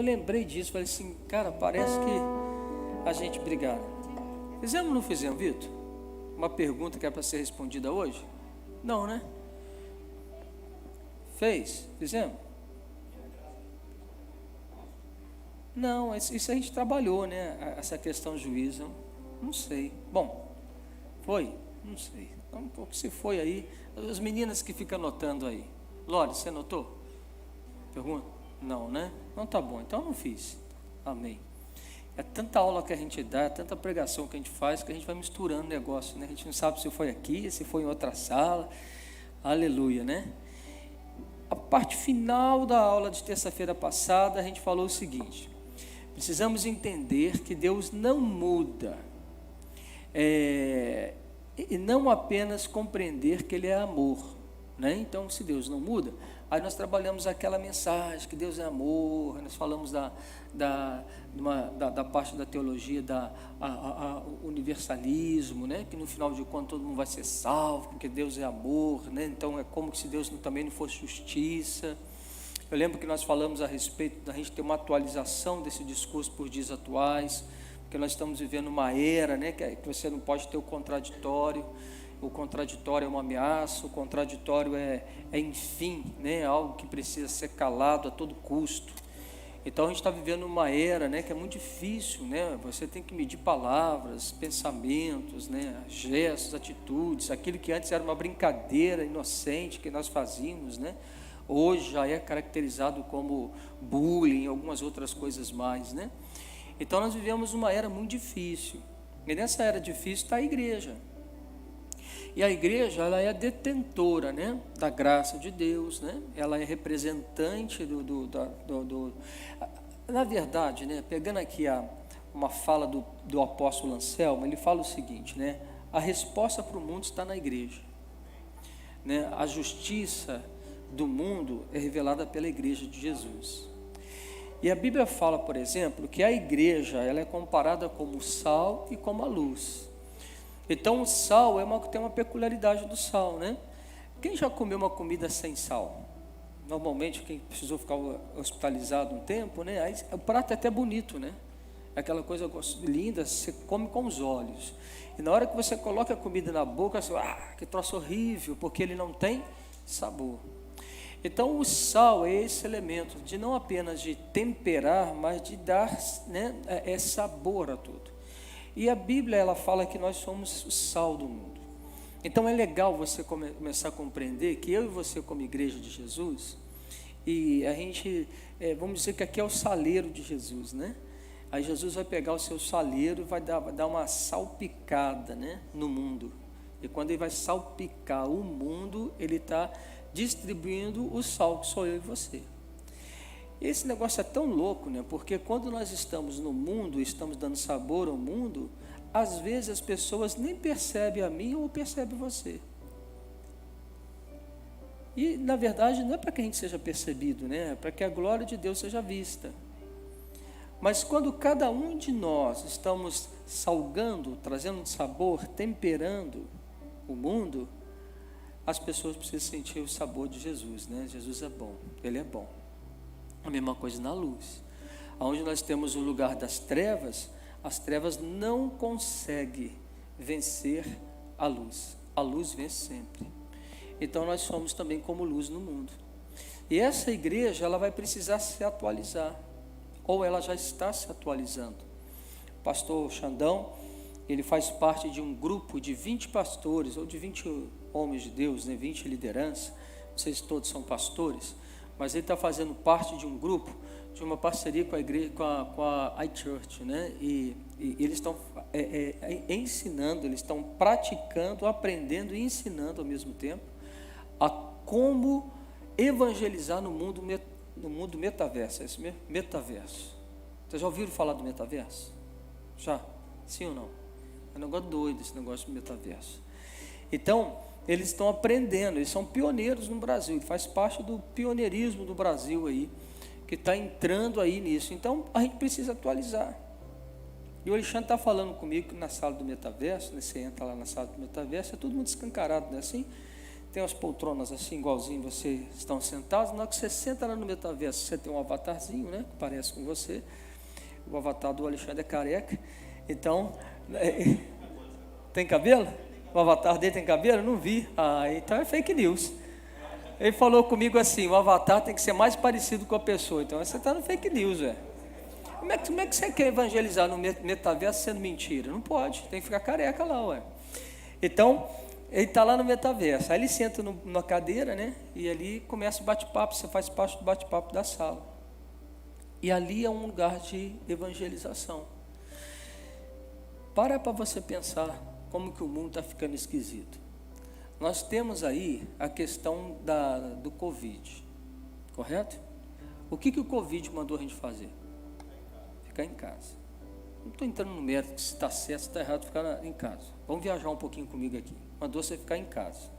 Eu lembrei disso, falei assim, cara, parece que a gente brigaram. Fizemos ou não fizemos, Vitor? Uma pergunta que é para ser respondida hoje? Não, né? Fez? Fizemos? Não, isso a gente trabalhou, né? Essa questão juízo, não sei. Bom, foi? Não sei. Então, um pouco se foi aí. As meninas que ficam anotando aí. Lore, você anotou? Pergunta? Não, né? Não, tá bom, então eu não fiz. Amém. É tanta aula que a gente dá, é tanta pregação que a gente faz, que a gente vai misturando o negócio, né? A gente não sabe se foi aqui, se foi em outra sala. Aleluia, né? A parte final da aula de terça-feira passada, a gente falou o seguinte: precisamos entender que Deus não muda, e não apenas compreender que Ele é amor, né? Então, se Deus não muda, aí nós trabalhamos aquela mensagem que Deus é amor, nós falamos da parte da teologia, universalismo, né? Que no final de contas todo mundo vai ser salvo, porque Deus é amor, né? Então é como se Deus também não fosse justiça. Eu lembro que nós falamos a respeito da gente ter uma atualização desse discurso por dias atuais, porque nós estamos vivendo uma era, né? Que você não pode ter o contraditório é uma ameaça, o contraditório enfim, né, algo que precisa ser calado a todo custo. Então a gente está vivendo uma era, né, que é muito difícil, né, você tem que medir palavras, pensamentos, né, gestos, atitudes, aquilo que antes era uma brincadeira inocente que nós fazíamos, né, hoje já é caracterizado como bullying, algumas outras coisas mais, né. Então nós vivemos uma era muito difícil, e nessa era difícil está a igreja. E a igreja, ela é detentora, né, da graça de Deus, né? Ela é representante na verdade, né, pegando aqui uma fala do apóstolo Anselmo, ele fala o seguinte, né, a resposta para o mundo está na igreja, né? A justiça do mundo é revelada pela igreja de Jesus. E a Bíblia fala, por exemplo, que a igreja, ela é comparada como o sal e como a luz. Então o sal tem uma peculiaridade do sal, né? Quem já comeu uma comida sem sal? Normalmente quem precisou ficar hospitalizado um tempo, né? Aí, o prato é até bonito, né? É aquela coisa linda, você come com os olhos. E na hora que você coloca a comida na boca, você que troço horrível, porque ele não tem sabor. Então o sal é esse elemento de não apenas de temperar, mas de dar, né, sabor a tudo. E a Bíblia, ela fala que nós somos o sal do mundo. Então é legal você começar a compreender que eu e você, como igreja de Jesus, e a gente, vamos dizer que aqui é o saleiro de Jesus, né? Aí Jesus vai pegar o seu saleiro e vai dar uma salpicada, né, no mundo. E quando ele vai salpicar o mundo, ele está distribuindo o sal, que sou eu e você. Esse negócio é tão louco, né? Porque quando nós estamos no mundo, estamos dando sabor ao mundo, às vezes as pessoas nem percebem a mim ou percebem você. E, na verdade, não é para que a gente seja percebido, né? É para que a glória de Deus seja vista. Mas quando cada um de nós estamos salgando, trazendo sabor, temperando o mundo, as pessoas precisam sentir o sabor de Jesus, né? Jesus é bom, Ele é bom. A mesma coisa na luz. Onde nós temos o lugar das trevas, as trevas não conseguem vencer a luz. A luz vence sempre. Então nós somos também como luz no mundo. E essa igreja, ela vai precisar se atualizar. Ou ela já está se atualizando. O pastor Xandão, ele faz parte de um grupo de 20 pastores, ou de 20 homens de Deus, né, 20 lideranças. Não sei se todos são pastores, mas ele está fazendo parte de um grupo, de uma parceria com a igreja, com a iChurch, né? E eles estão ensinando, eles estão praticando, aprendendo e ensinando ao mesmo tempo a como evangelizar no mundo metaverso. É isso mesmo? Metaverso. Vocês já ouviram falar do metaverso? Já? Sim ou não? É um negócio doido esse negócio do metaverso. Então, eles estão aprendendo, eles são pioneiros no Brasil, ele faz parte do pioneirismo do Brasil aí, que está entrando aí nisso. Então, a gente precisa atualizar. E o Alexandre está falando comigo que na sala do metaverso, né, você entra lá na sala do metaverso, é tudo muito escancarado, não é assim? tem umas poltronas assim, igualzinho vocês estão sentados. Na hora que você senta lá no metaverso, você tem um avatarzinho, né, que parece com você. O avatar do Alexandre é careca. Então, tem cabelo? O avatar dele tem cabelo? Não vi. Ah, então é fake news. Ele falou comigo assim, o avatar tem que ser mais parecido com a pessoa. Então você está no fake news, velho. Como é que você quer evangelizar no metaverso sendo mentira? Não pode, tem que ficar careca lá, ué. Então, ele está lá no metaverso. Aí ele senta numa cadeira, né? E ali começa o bate-papo, você faz parte do bate-papo da sala. E ali é um lugar de evangelização. Para você pensar como que o mundo está ficando esquisito. Nós temos aí a questão do Covid, correto? O que o Covid mandou a gente fazer? Ficar em casa. Não estou entrando no mérito se está certo, se está errado, ficar em casa. Vamos viajar um pouquinho comigo aqui. Mandou você ficar em casa.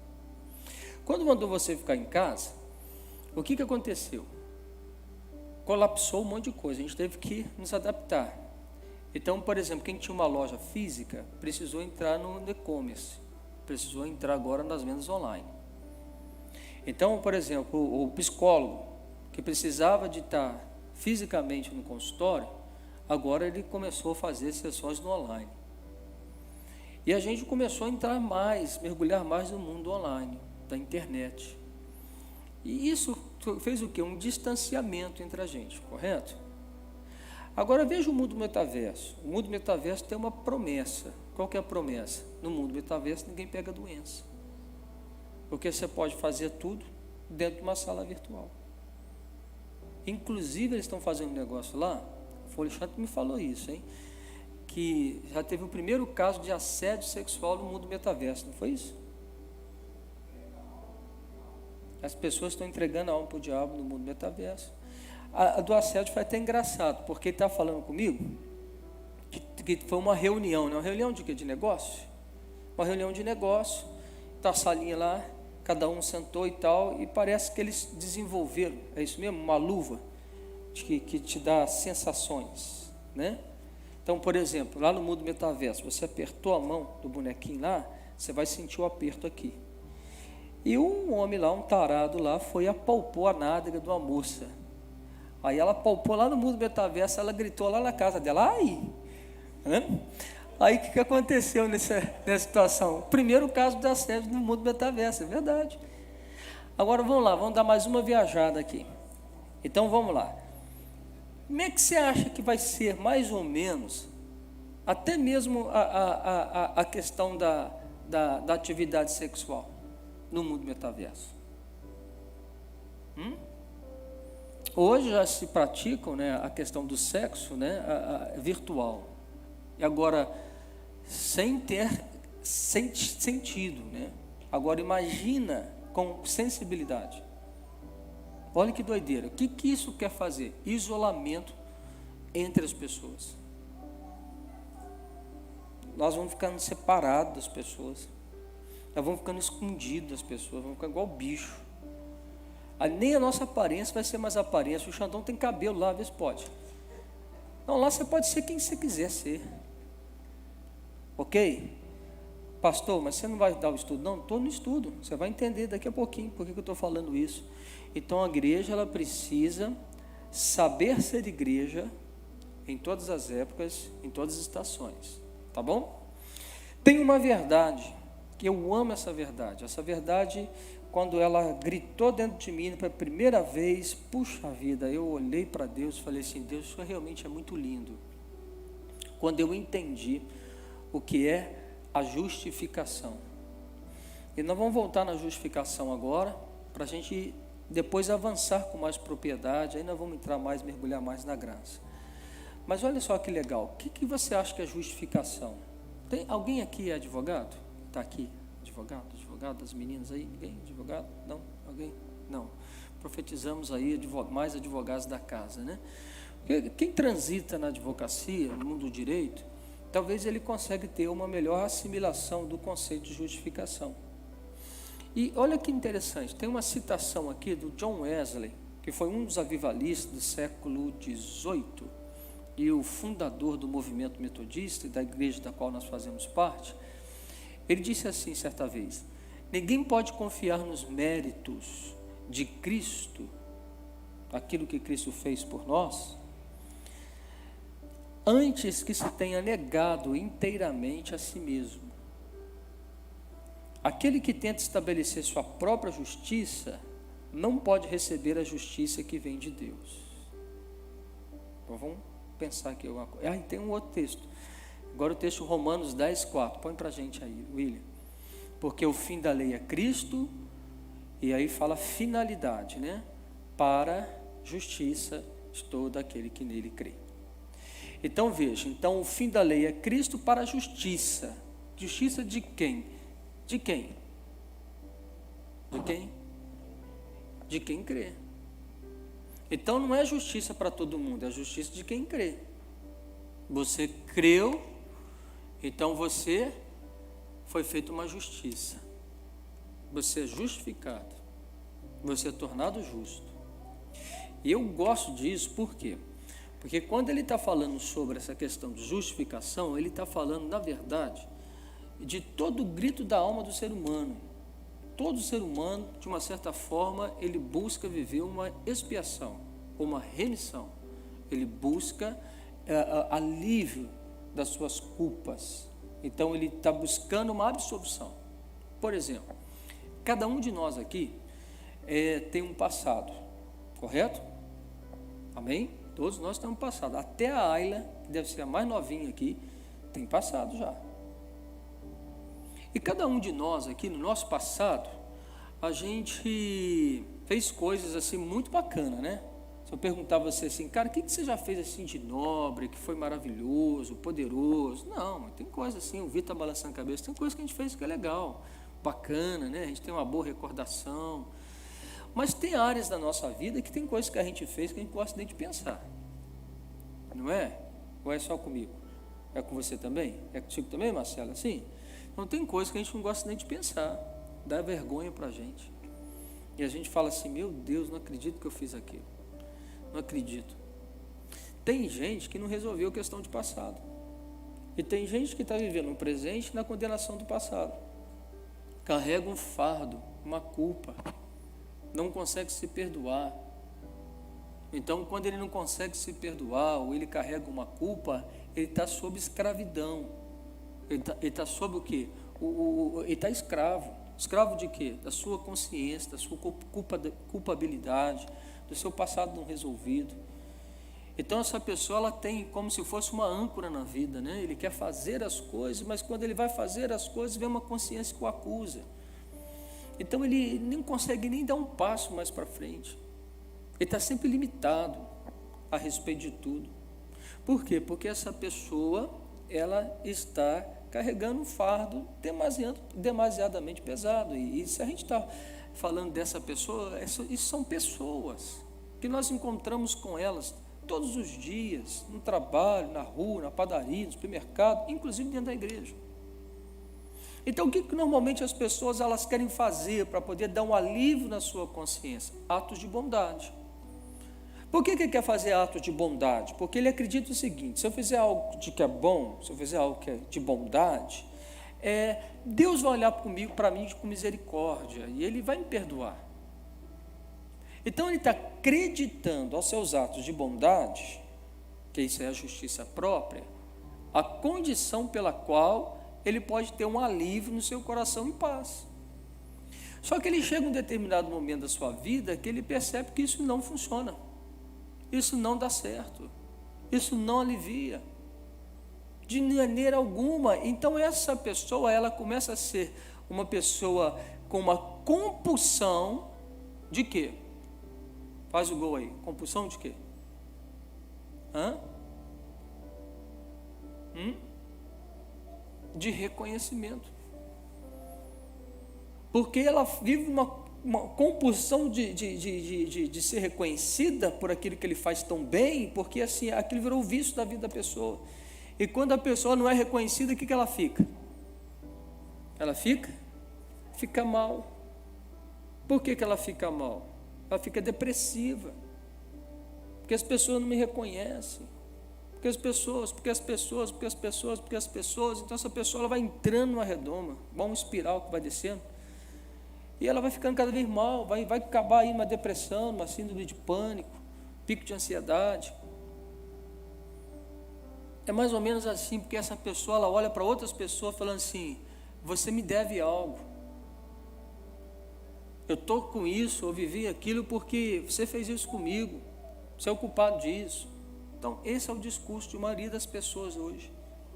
Quando mandou você ficar em casa, o que aconteceu? Colapsou um monte de coisa, a gente teve que nos adaptar. Então, por exemplo, quem tinha uma loja física, precisou entrar no e-commerce, precisou entrar agora nas vendas online. Então, por exemplo, o psicólogo, que precisava de estar fisicamente no consultório, agora ele começou a fazer sessões no online. E a gente começou a entrar mais, mergulhar mais no mundo online, da internet. E isso fez o quê? Um distanciamento entre a gente, correto? Agora veja o mundo metaverso. O mundo metaverso tem uma promessa. Qual que é a promessa? No mundo metaverso ninguém pega doença. Porque você pode fazer tudo dentro de uma sala virtual. Inclusive eles estão fazendo um negócio lá, o Alexandre me falou isso, hein? Que já teve o primeiro caso de assédio sexual no mundo metaverso, não foi isso? As pessoas estão entregando a alma para o diabo no mundo metaverso. A do assédio foi até engraçado, porque ele está falando comigo que foi uma reunião, né? Uma reunião de quê? De negócio? Uma reunião de negócio, está a salinha lá, cada um sentou e tal, e parece que eles desenvolveram, é isso mesmo? Uma luva que te dá sensações, né? Então, por exemplo, lá no mundo metaverso, você apertou a mão do bonequinho lá, você vai sentir o aperto aqui. E um homem lá, um tarado lá, foi e apalpou a nádega de uma moça. Aí ela apalpou lá no mundo metaverso, ela gritou lá na casa dela, ai! Né? Aí o que aconteceu nessa situação? O primeiro caso de assédio no mundo metaverso, é verdade. Agora vamos lá, vamos dar mais uma viajada aqui. Então vamos lá. Como é que você acha que vai ser mais ou menos, até mesmo a questão da atividade sexual no mundo metaverso? Hoje já se praticam, né, a questão do sexo, né, virtual. E agora, sem ter sentido, né? Agora imagina com sensibilidade. Olha que doideira. O que isso quer fazer? Isolamento entre as pessoas. Nós vamos ficando separados das pessoas. Nós vamos ficando escondidos das pessoas. Vamos ficar igual bicho. Nem a nossa aparência vai ser mais aparência. O Xandão tem cabelo lá, vê se pode. Não, lá você pode ser quem você quiser ser. Ok? Pastor, mas você não vai dar o estudo? Não, estou no estudo. Você vai entender daqui a pouquinho por que eu estou falando isso. Então a igreja, ela precisa saber ser igreja em todas as épocas, em todas as estações. Tá bom? Tem uma verdade, que eu amo essa verdade. Essa verdade, quando ela gritou dentro de mim pela primeira vez, puxa vida, eu olhei para Deus e falei assim, Deus, isso realmente é muito lindo. Quando eu entendi o que é a justificação. E nós vamos voltar na justificação agora, para a gente depois avançar com mais propriedade, aí nós vamos entrar mais, mergulhar mais na graça. Mas olha só que legal, o que você acha que é justificação? Tem alguém aqui é advogado? Está aqui, advogado, as meninas aí, ninguém? Advogado? Não? Alguém? Não. Profetizamos aí mais advogados da casa, né? Porque quem transita na advocacia, no mundo do direito, talvez ele consiga ter uma melhor assimilação do conceito de justificação. E olha que interessante, tem uma citação aqui do John Wesley, que foi um dos avivalistas do século XVIII e o fundador do movimento metodista e da igreja da qual nós fazemos parte. Ele disse assim certa vez, Ninguém pode confiar nos méritos de Cristo, aquilo que Cristo fez por nós, antes que se tenha negado inteiramente a si mesmo. Aquele que tenta estabelecer sua própria justiça não pode receber a justiça que vem de Deus. Então vamos pensar aqui alguma coisa. E tem um outro texto. Agora o texto Romanos 10:4. Põe para a gente aí, William. Porque o fim da lei é Cristo, e aí fala finalidade, né? Para justiça de todo aquele que nele crê. Então veja, então o fim da lei é Cristo para a justiça. Justiça de quem? De quem? De quem? De quem crê. Então não é justiça para todo mundo, é a justiça de quem crê. Você creu, então você foi feito uma justiça. Você é justificado. Você é tornado justo. E eu gosto disso, por quê? Porque quando ele está falando sobre essa questão de justificação, ele está falando, na verdade, de todo o grito da alma do ser humano. Todo ser humano, de uma certa forma, ele busca viver uma expiação, uma remissão. Ele busca alívio das suas culpas. Então, ele está buscando uma absolvição. Por exemplo, cada um de nós aqui tem um passado, correto? Amém? Todos nós temos um passado. Até a Ayla, que deve ser a mais novinha aqui, tem passado já. E cada um de nós aqui, no nosso passado, a gente fez coisas assim muito bacanas, né? Se eu perguntar a você assim, cara, o que você já fez assim de nobre, que foi maravilhoso, poderoso? Não, tem coisa assim, o Vitor tá balançando a cabeça, tem coisa que a gente fez que é legal, bacana, né? A gente tem uma boa recordação. Mas tem áreas da nossa vida que tem coisas que a gente fez que a gente gosta nem de pensar. Não é? Ou é só comigo? É com você também? É contigo também, Marcelo? Assim? Então tem coisas que a gente não gosta nem de pensar. Dá vergonha pra gente. E a gente fala assim, meu Deus, não acredito que eu fiz aquilo. Não acredito. Tem gente que não resolveu a questão de passado. E tem gente que está vivendo no presente na condenação do passado. Carrega um fardo, uma culpa. Não consegue se perdoar. Então, quando ele não consegue se perdoar, ou ele carrega uma culpa, ele está sob escravidão. Ele está sob o quê? Ele está escravo. Escravo de quê? Da sua consciência, da sua culpabilidade, do seu passado não resolvido. Então essa pessoa ela tem como se fosse uma âncora na vida, né? Ele quer fazer as coisas, mas quando ele vai fazer as coisas, vem uma consciência que o acusa. Então ele nem consegue nem dar um passo mais para frente. Ele está sempre limitado a respeito de tudo. Por quê? Porque essa pessoa ela está carregando um fardo demasiadamente pesado. E se a gente está falando dessa pessoa, isso são pessoas que nós encontramos com elas todos os dias, no trabalho, na rua, na padaria, no supermercado, inclusive dentro da igreja. Então, o que normalmente as pessoas elas querem fazer para poder dar um alívio na sua consciência? Atos de bondade. Por que ele quer fazer atos de bondade? Porque ele acredita o seguinte: se eu fizer algo que é bom, se eu fizer algo que é de bondade, Deus vai olhar para mim com misericórdia e Ele vai me perdoar. Então ele está acreditando aos seus atos de bondade, que isso é a justiça própria, a condição pela qual ele pode ter um alívio no seu coração em paz. Só que ele chega a um determinado momento da sua vida que ele percebe que isso não funciona. Isso não dá certo, isso não alivia, de maneira alguma. Então essa pessoa, ela começa a ser uma pessoa com uma compulsão de quê? Faz o gol aí, compulsão de quê? De reconhecimento. Porque ela vive uma compulsão de ser reconhecida por aquilo que ele faz tão bem, porque assim, aquilo virou o vício da vida da pessoa. E quando a pessoa não é reconhecida, o que ela fica? Ela fica mal. Por que ela fica mal? Ela fica depressiva. Porque as pessoas não me reconhecem. Porque as pessoas. Então essa pessoa ela vai entrando numa redoma, igual uma espiral que vai descendo. E ela vai ficando cada vez mal, vai acabar aí uma depressão, uma síndrome de pânico, pico de ansiedade. É mais ou menos assim, porque essa pessoa, ela olha para outras pessoas falando assim, você me deve algo. Eu estou com isso, eu vivi aquilo porque você fez isso comigo, você é o culpado disso. Então, esse é o discurso de maioria das pessoas hoje.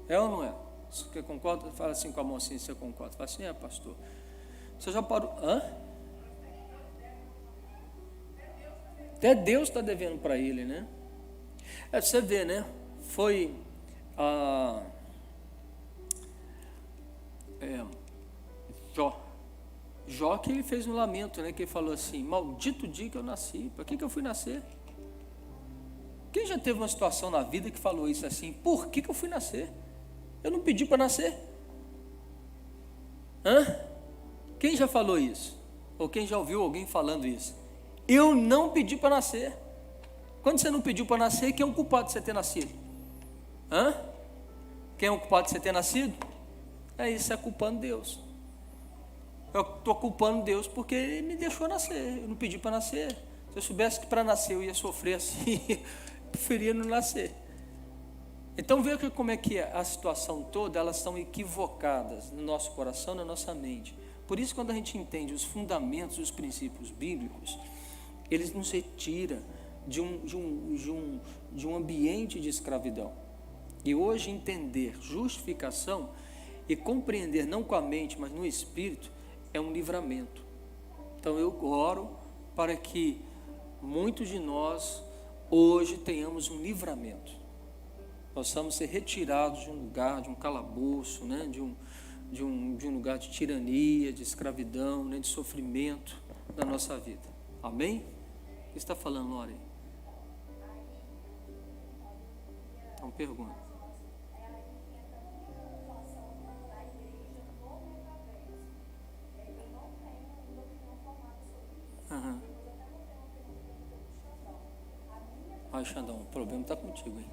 É ou não é? Você concorda? Fala assim com a mão assim, você concorda? Fala assim, pastor, você já parou? Até Deus está devendo para ele, né? Você vê, né? Foi Jó que ele fez um lamento, né? Que ele falou assim, maldito dia que eu nasci, para que eu fui nascer? Quem já teve uma situação na vida que falou isso assim, por que eu fui nascer? Eu não pedi para nascer. Quem já falou isso? Ou quem já ouviu alguém falando isso? Eu não pedi para nascer. Quando você não pediu para nascer, quem é o culpado de você ter nascido? Quem é o culpado de você ter nascido? É isso, é culpando Deus. Eu estou culpando Deus porque Ele me deixou nascer. Eu não pedi para nascer. Se eu soubesse que para nascer eu ia sofrer assim, preferia não nascer. Então veja como é que a situação toda, elas são equivocadas no nosso coração, na nossa mente. Por isso, quando a gente entende os fundamentos, os princípios bíblicos, eles nos retiram de um ambiente de escravidão. E hoje entender justificação e compreender não com a mente, mas no espírito, é um livramento. Então eu oro para que muitos de nós hoje tenhamos um livramento. Possamos ser retirados de um lugar, de um calabouço, né? de um lugar de tirania, de escravidão, né? De sofrimento na nossa vida. Amém? O que está falando, Lore? Então pergunta. Ai, Xandão, o problema está contigo, hein?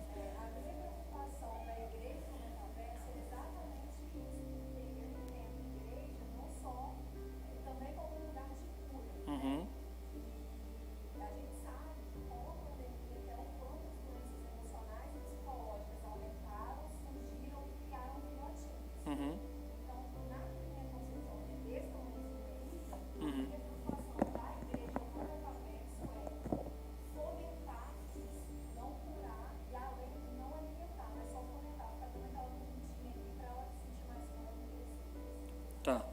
Tá.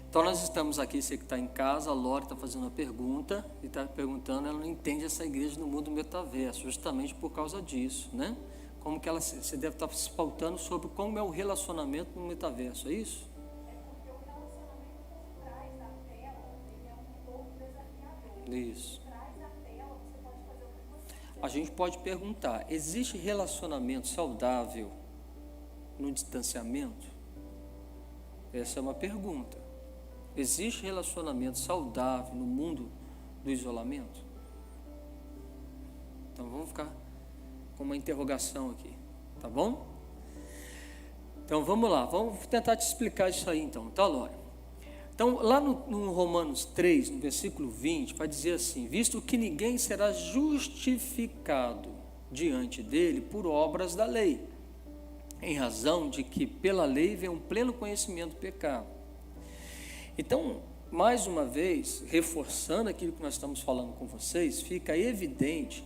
Então nós estamos aqui, você que está em casa, a Lore está fazendo uma pergunta, e está perguntando, ela não entende essa igreja no mundo metaverso, justamente por causa disso, né? Como que ela, você deve estar se pautando sobre como é o relacionamento no metaverso, é isso? É porque o relacionamento por trás da tela, ele é um pouco desafiador. Isso. Por trás da tela, você pode fazer o que você quiser. A gente pode perguntar, existe relacionamento saudável no distanciamento? Essa é uma pergunta. Existe relacionamento saudável no mundo do isolamento? Então vamos ficar com uma interrogação aqui, tá bom? Então vamos lá, vamos tentar te explicar isso aí então, tá, Lore? Então lá no Romanos 3, no versículo 20, vai dizer assim, visto que ninguém será justificado diante dele por obras da lei, em razão de que pela lei vem um pleno conhecimento do pecado. Então, mais uma vez, reforçando aquilo que nós estamos falando com vocês, fica evidente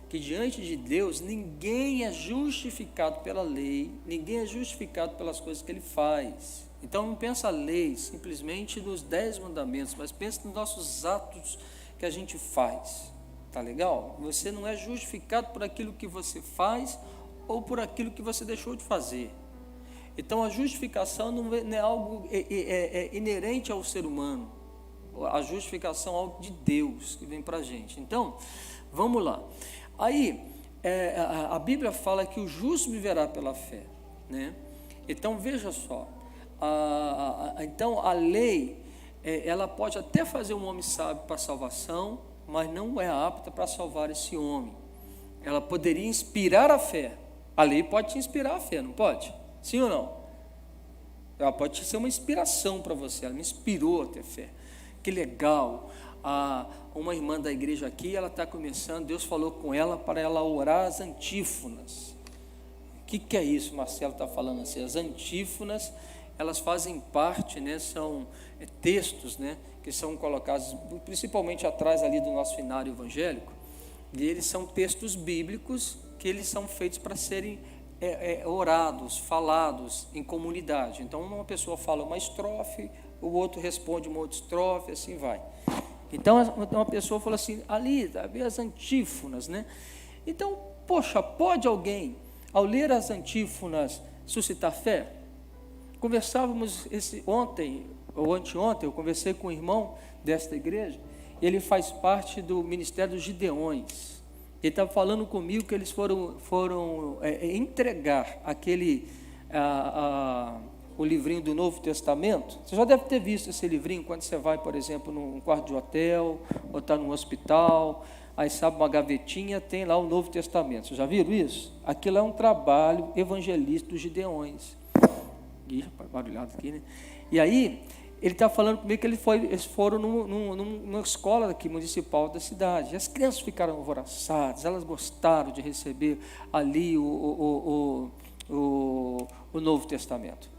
que diante de Deus ninguém é justificado pela lei, ninguém é justificado pelas coisas que ele faz. Então não pensa a lei simplesmente nos 10 mandamentos, mas pensa nos nossos atos que a gente faz. Tá legal? Você não é justificado por aquilo que você faz ou por aquilo que você deixou de fazer. Então a justificação não é algo inerente ao ser humano. A justificação é algo de Deus que vem para a gente. Então, vamos lá. Aí, a Bíblia fala que o justo viverá pela fé, né? Então, veja só. Então, a lei, ela pode até fazer um homem sábio para a salvação, mas não é apta para salvar esse homem. Ela poderia inspirar a fé. A lei pode te inspirar a fé, não pode? Sim ou não? Ela pode ser uma inspiração para você, ela me inspirou a ter fé. Que legal, uma irmã da igreja aqui, ela está começando, Deus falou com ela para ela orar as antífonas. O que é isso? Marcelo está falando assim, as antífonas, elas fazem parte, né, são textos, né, que são colocados principalmente atrás ali do nosso finário evangélico, e eles são textos bíblicos que eles são feitos para serem orados, falados em comunidade. Então uma pessoa fala uma estrofe, o outro responde uma outra estrofe, assim vai. Então uma pessoa falou assim, ali, as antífonas, né? Então, poxa, pode alguém, ao ler as antífonas, suscitar fé? Conversávamos ontem, ou anteontem, eu conversei com um irmão desta igreja, e ele faz parte do Ministério dos Gideões. Ele estava falando comigo que eles foram entregar o livrinho do Novo Testamento. Você já deve ter visto esse livrinho quando você vai, por exemplo, num quarto de hotel, ou está num hospital, aí sabe, uma gavetinha, tem lá o Novo Testamento. Vocês já viram isso? Aquilo é um trabalho evangelístico dos Gideões. Ih, rapaz, barulhado aqui, né? E aí, ele está falando comigo que eles foram numa escola aqui, municipal da cidade. E as crianças ficaram alvoroçadas, elas gostaram de receber ali o Novo Testamento.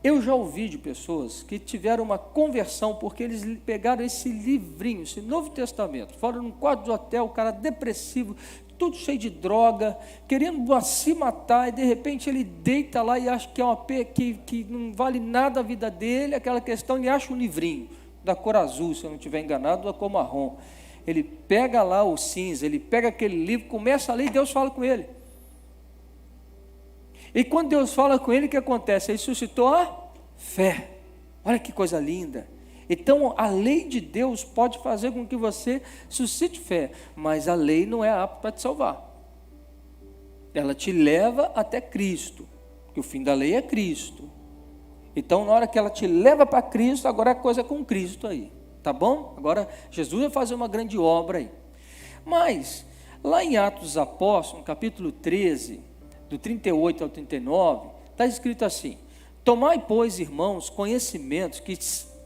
Eu já ouvi de pessoas que tiveram uma conversão porque eles pegaram esse livrinho, esse Novo Testamento, foram num quarto de hotel, o cara depressivo, tudo cheio de droga, querendo se matar, e de repente ele deita lá e acha que é uma que não vale nada a vida dele, aquela questão, ele acha um livrinho, da cor azul, se eu não estiver enganado, da cor marrom. Ele pega lá o cinza, ele pega aquele livro, começa a ler e Deus fala com ele. E quando Deus fala com ele, o que acontece? Ele suscitou a fé. Olha que coisa linda. Então, a lei de Deus pode fazer com que você suscite fé, mas a lei não é apta para te salvar. Ela te leva até Cristo, que o fim da lei é Cristo. Então, na hora que ela te leva para Cristo, agora a coisa é com Cristo aí, tá bom? Agora, Jesus vai fazer uma grande obra aí. Mas, lá em Atos dos Apóstolos, no capítulo 13, do 38 ao 39, está escrito assim: tomai, pois, irmãos, conhecimento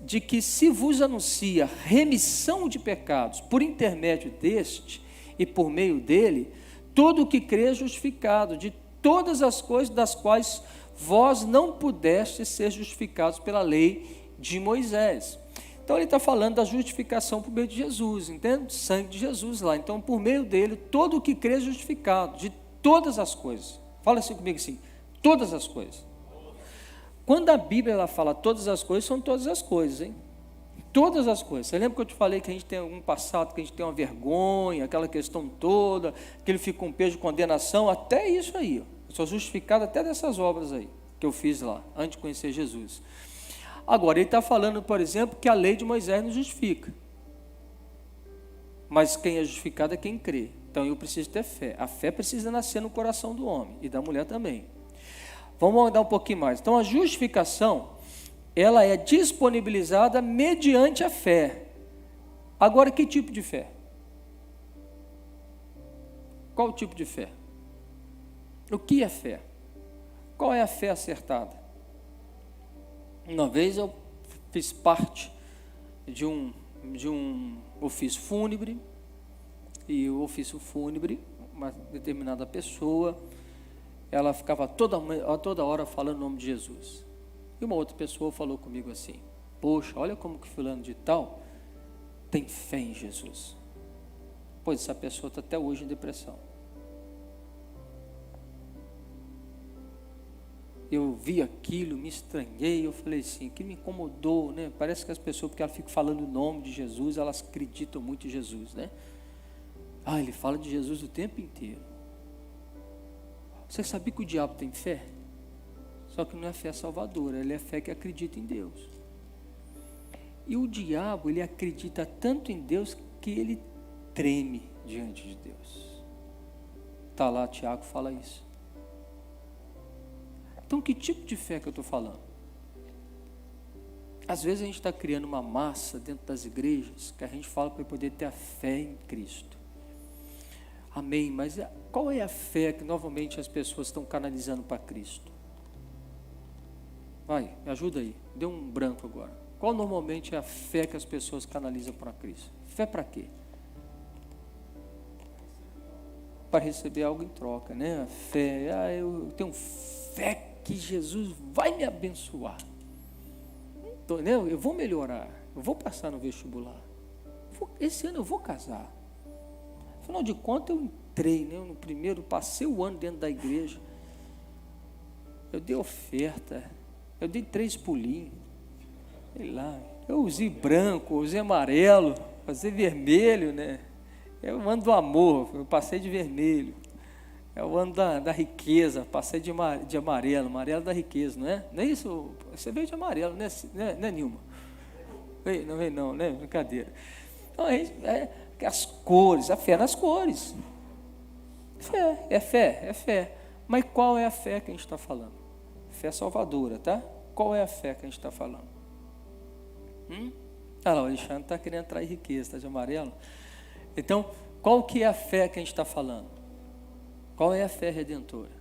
de que se vos anuncia remissão de pecados por intermédio deste e por meio dele, todo o que crê é justificado de todas as coisas das quais vós não pudestes ser justificados pela lei de Moisés. Então ele está falando da justificação por meio de Jesus, entende? O sangue de Jesus lá. Então, por meio dele, todo o que crê é justificado de todas as coisas. Fala assim comigo assim, todas as coisas. Quando a Bíblia ela fala todas as coisas, são todas as coisas, hein? Todas as coisas. Você lembra que eu te falei que a gente tem um passado, que a gente tem uma vergonha, aquela questão toda, que ele fica com um peso de condenação, até isso aí. Eu sou justificado até dessas obras aí, que eu fiz lá, antes de conhecer Jesus. Agora, ele está falando, por exemplo, que a lei de Moisés não justifica. Mas quem é justificado é quem crê. Então, eu preciso ter fé. A fé precisa nascer no coração do homem e da mulher também. Vamos andar um pouquinho mais. Então, a justificação, ela é disponibilizada mediante a fé. Agora, que tipo de fé? Qual o tipo de fé? O que é fé? Qual é a fé acertada? Uma vez eu fiz parte de um ofício fúnebre, e o ofício fúnebre, uma determinada pessoa, ela ficava toda hora falando o nome de Jesus. E uma outra pessoa falou comigo assim: poxa, olha como que fulano de tal tem fé em Jesus. Pois essa pessoa está até hoje em depressão. Eu vi aquilo, me estranhei, eu falei assim, que me incomodou, né? Parece que as pessoas, porque elas ficam falando o nome de Jesus, elas acreditam muito em Jesus, né? Ele fala de Jesus o tempo inteiro. Você sabia que o diabo tem fé? Só que não é fé salvadora, ele é fé que acredita em Deus. E o diabo, ele acredita tanto em Deus que ele treme diante de Deus. Está lá, Tiago fala isso. Então, que tipo de fé que eu estou falando? Às vezes a gente está criando uma massa dentro das igrejas que a gente fala para poder ter a fé em Cristo. Amém, mas qual é a fé que novamente as pessoas estão canalizando para Cristo? Vai, me ajuda aí, deu um branco agora. Qual normalmente é a fé que as pessoas canalizam para Cristo? Fé para quê? Para receber algo em troca, né? A fé, eu tenho fé que Jesus vai me abençoar. Né? Eu vou melhorar, eu vou passar no vestibular. Esse ano eu vou casar. Afinal de contas, eu entrei, né? No primeiro, passei o ano dentro da igreja. Eu dei oferta, eu dei 3 pulinhos, sei lá, eu usei branco, usei amarelo, usei vermelho, né? É o ano do amor, eu passei de vermelho. É o ano da riqueza, passei de amarelo, amarelo da riqueza, não é? Não é isso? Você veio de amarelo, né, Nilma? Não veio não, né? Brincadeira. Então, as cores, a fé nas cores. É fé. Mas qual é a fé que a gente está falando? Fé salvadora, tá? Qual é a fé que a gente está falando? Ah lá, o Alexandre está querendo atrair riqueza, está de amarelo. Então, qual que é a fé que a gente está falando? Qual é a fé redentora?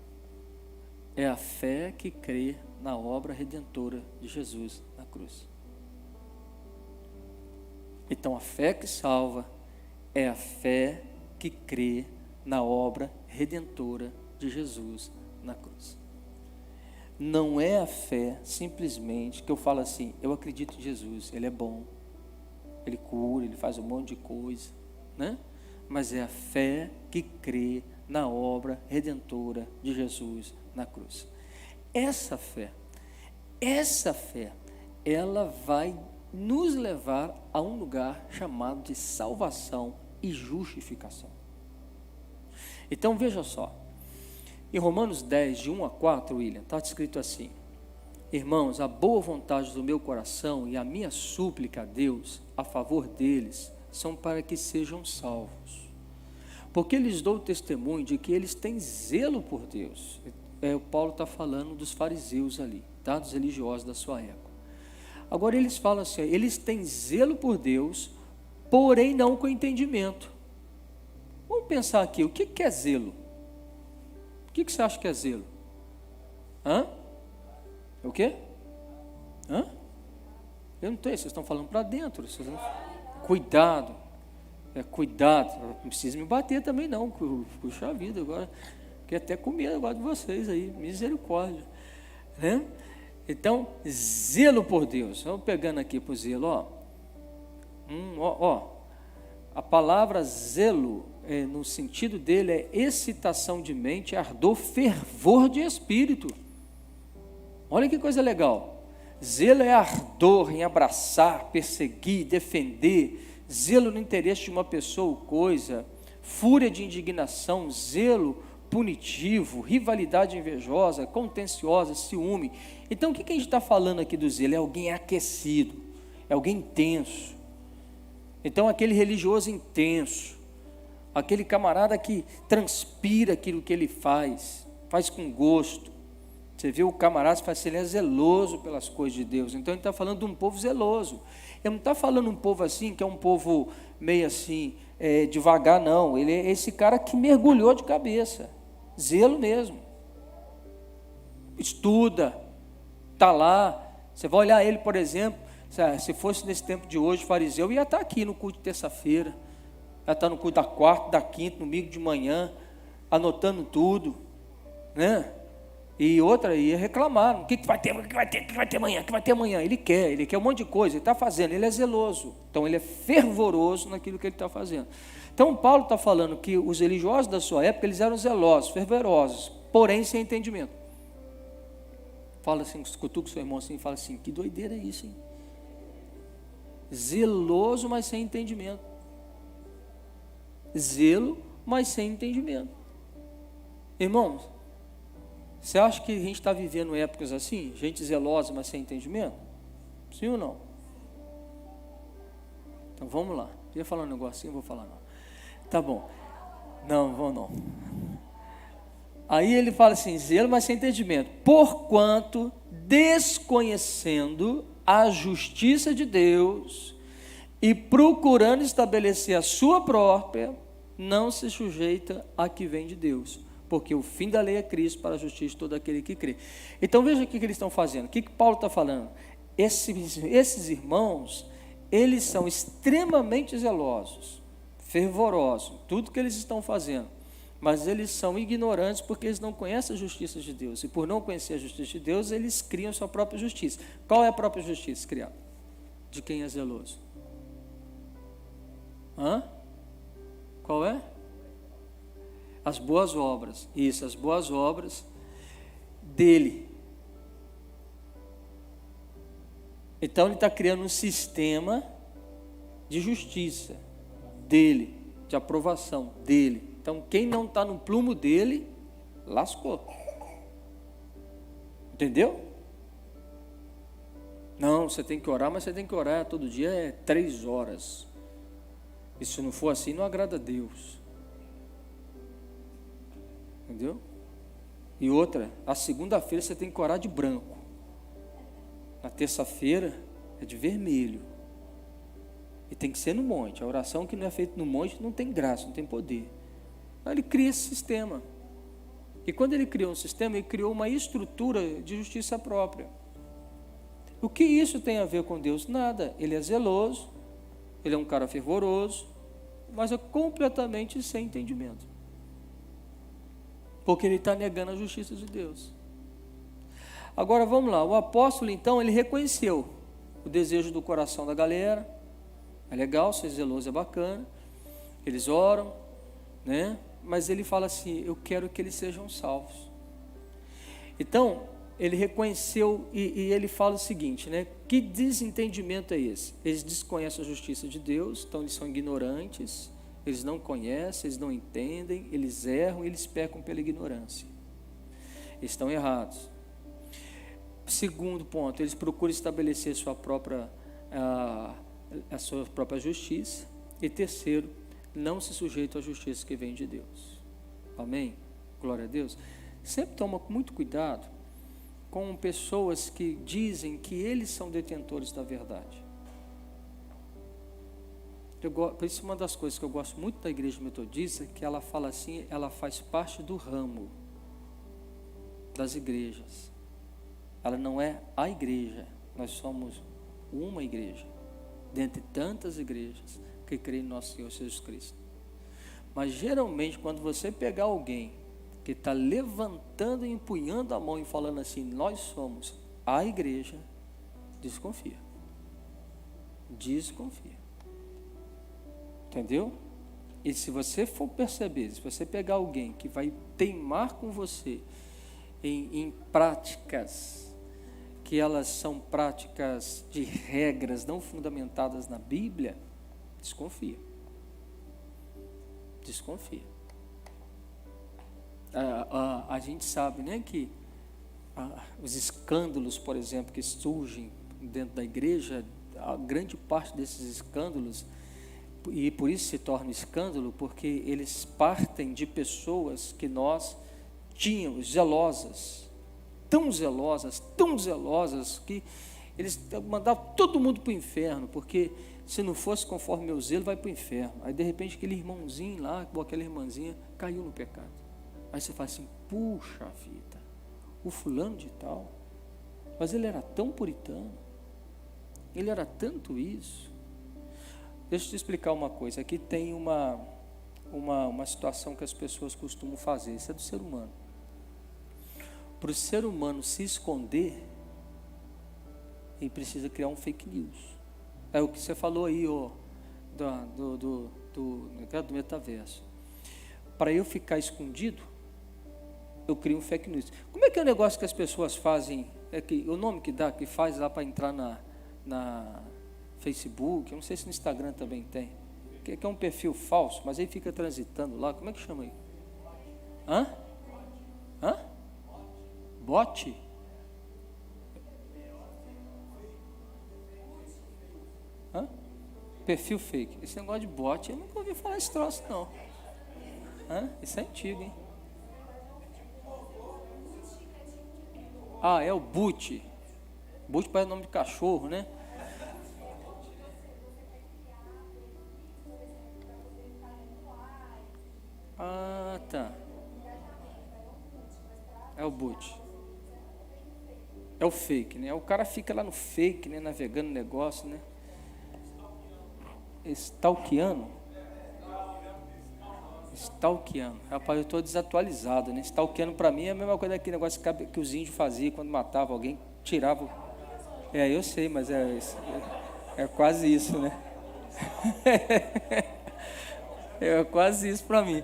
É a fé que crê na obra redentora de Jesus na cruz. Então, a fé que salva é a fé que crê na obra redentora de Jesus na cruz. Não é a fé simplesmente que eu falo assim, eu acredito em Jesus, Ele é bom, Ele cura, Ele faz um monte de coisa, né? Mas é a fé que crê na obra redentora de Jesus na cruz. Essa fé, ela vai nos levar a um lugar chamado de salvação e justificação. Então veja só, em Romanos 10, de 1 a 4, William, está escrito assim: irmãos, a boa vontade do meu coração e a minha súplica a Deus a favor deles são para que sejam salvos, porque lhes dou testemunho de que eles têm zelo por Deus. O Paulo está falando dos fariseus ali, tá? Dos religiosos da sua época. Agora eles falam assim, eles têm zelo por Deus, porém não com entendimento. Vamos pensar aqui, o que é zelo? O que você acha que é zelo? O quê? Eu não tenho, vocês estão falando para dentro. Cuidado. Cuidado. Não precisa me bater também não. Puxa a vida agora. Fiquei até com medo agora de vocês aí. Misericórdia. Né? Então, zelo por Deus. Vamos pegando aqui para o zelo. A palavra zelo, no sentido dele, é excitação de mente, ardor, fervor de espírito. Olha que coisa legal. Zelo é ardor em abraçar, perseguir, defender. Zelo no interesse de uma pessoa ou coisa. Fúria de indignação, zelo punitivo, rivalidade invejosa, contenciosa, ciúme. Então, o que a gente está falando aqui do zelo? É alguém aquecido, é alguém intenso. Então, aquele religioso intenso, aquele camarada que transpira aquilo que ele faz com gosto. Você vê o camarada, você fala assim, ele é zeloso pelas coisas de Deus. Então, ele está falando de um povo zeloso. Ele não está falando um povo assim, que é um povo meio assim, devagar, não. Ele é esse cara que mergulhou de cabeça. Zelo mesmo. Estuda, está lá. Você vai olhar ele, por exemplo, se fosse nesse tempo de hoje, fariseu, ia estar aqui no culto de terça-feira, ia estar no culto da quarta, da quinta, no domingo de manhã, anotando tudo, né? E outra ia reclamar, o que vai ter amanhã, ele quer um monte de coisa, ele está fazendo, ele é zeloso, então ele é fervoroso naquilo que ele está fazendo. Então Paulo está falando que os religiosos da sua época, eles eram zelosos, fervorosos, porém sem entendimento. Fala assim, cutuca o seu irmão assim, fala assim, que doideira é isso, hein? Zeloso, mas sem entendimento. Zelo, mas sem entendimento. Irmãos, você acha que a gente está vivendo épocas assim? Gente zelosa, mas sem entendimento? Sim ou não? Então vamos lá. Eu ia falar um negocinho, vou falar não. Tá bom. Não, vou não. Aí ele fala assim, zelo, mas sem entendimento. Porquanto, desconhecendo a justiça de Deus e procurando estabelecer a sua própria, não se sujeita a que vem de Deus, porque o fim da lei é Cristo para a justiça de todo aquele que crê. Então veja o que eles estão fazendo, o que Paulo está falando, esses irmãos, eles são extremamente zelosos, fervorosos, tudo que eles estão fazendo, mas eles são ignorantes porque eles não conhecem a justiça de Deus, e por não conhecer a justiça de Deus, eles criam sua própria justiça. Qual é a própria justiça criada? De quem é zeloso? Qual é? As boas obras. Isso, as boas obras dele. Então ele está criando um sistema de justiça dele, de aprovação dele. Então quem não está no plumo dele, lascou. Entendeu? Não, você tem que orar, mas você tem que orar todo dia 3 horas. E se não for assim, não agrada a Deus. Entendeu? E outra, a segunda-feira você tem que orar de branco. Na terça-feira é de vermelho. E tem que ser no monte. A oração que não é feita no monte não tem graça, não tem poder. Aí ele cria esse sistema. E quando ele criou um sistema, ele criou uma estrutura de justiça própria. O que isso tem a ver com Deus? Nada. Ele é zeloso, ele é um cara fervoroso, mas é completamente sem entendimento. Porque ele está negando a justiça de Deus. Agora vamos lá, o apóstolo então, ele reconheceu o desejo do coração da galera. É legal, ser zeloso é bacana, eles oram, né? Mas ele fala assim, eu quero que eles sejam salvos. Então, ele reconheceu e ele fala o seguinte, né? Que desentendimento é esse? Eles desconhecem a justiça de Deus, então eles são ignorantes, eles não conhecem, eles não entendem, eles erram, eles pecam pela ignorância. Eles estão errados. Segundo ponto, eles procuram estabelecer a sua própria justiça. E terceiro, não se sujeitam à justiça que vem de Deus. Amém? Glória a Deus. Sempre toma muito cuidado com pessoas que dizem que eles são detentores da verdade. Por isso, uma das coisas que eu gosto muito da igreja metodista é que ela fala assim, ela faz parte do ramo das igrejas. Ela não é a igreja, nós somos uma igreja, dentre tantas igrejas que creem no nosso Senhor Jesus Cristo. Mas geralmente, quando você pegar alguém que está levantando e empunhando a mão e falando assim, nós somos a igreja, desconfia. Desconfia. Entendeu? E se você for perceber, se você pegar alguém que vai teimar com você em práticas, que elas são práticas de regras não fundamentadas na Bíblia, desconfia. Desconfia. A gente sabe, né, que os escândalos, por exemplo, que surgem dentro da igreja, a grande parte desses escândalos, e por isso se torna escândalo, porque eles partem de pessoas que nós tínhamos zelosas, tão zelosas, que eles mandavam todo mundo para o inferno, porque se não fosse conforme meu zelo, vai para o inferno. Aí de repente aquele irmãozinho lá, ou aquela irmãzinha, caiu no pecado. Aí você fala assim, puxa vida, o fulano de tal, mas ele era tão puritano, ele era tanto isso. Deixa eu te explicar uma coisa, aqui tem uma situação que as pessoas costumam fazer, isso é do ser humano. Para o ser humano se esconder, ele precisa criar um fake news. É o que você falou aí, do metaverso. Para eu ficar escondido, eu crio um fake news. Como é que é o negócio que as pessoas fazem? O nome que faz lá para entrar na Facebook, eu não sei se no Instagram também tem, que é um perfil falso, mas aí fica transitando lá, como é que chama aí? Bot? Perfil fake. Esse negócio de bot, eu nunca ouvi falar esse troço não. Isso é antigo, hein? É o boot. Boot parece nome de cachorro, né? Tá. É o boot. É o fake, né? O cara fica lá no fake, né? Navegando no negócio, né? Stalkeando. Rapaz, eu estou desatualizado, né? Stalkeando para mim é a mesma coisa daquele negócio que os índios faziam quando matavam alguém, tiravam. Eu sei, mas é quase isso, né? É quase isso para mim.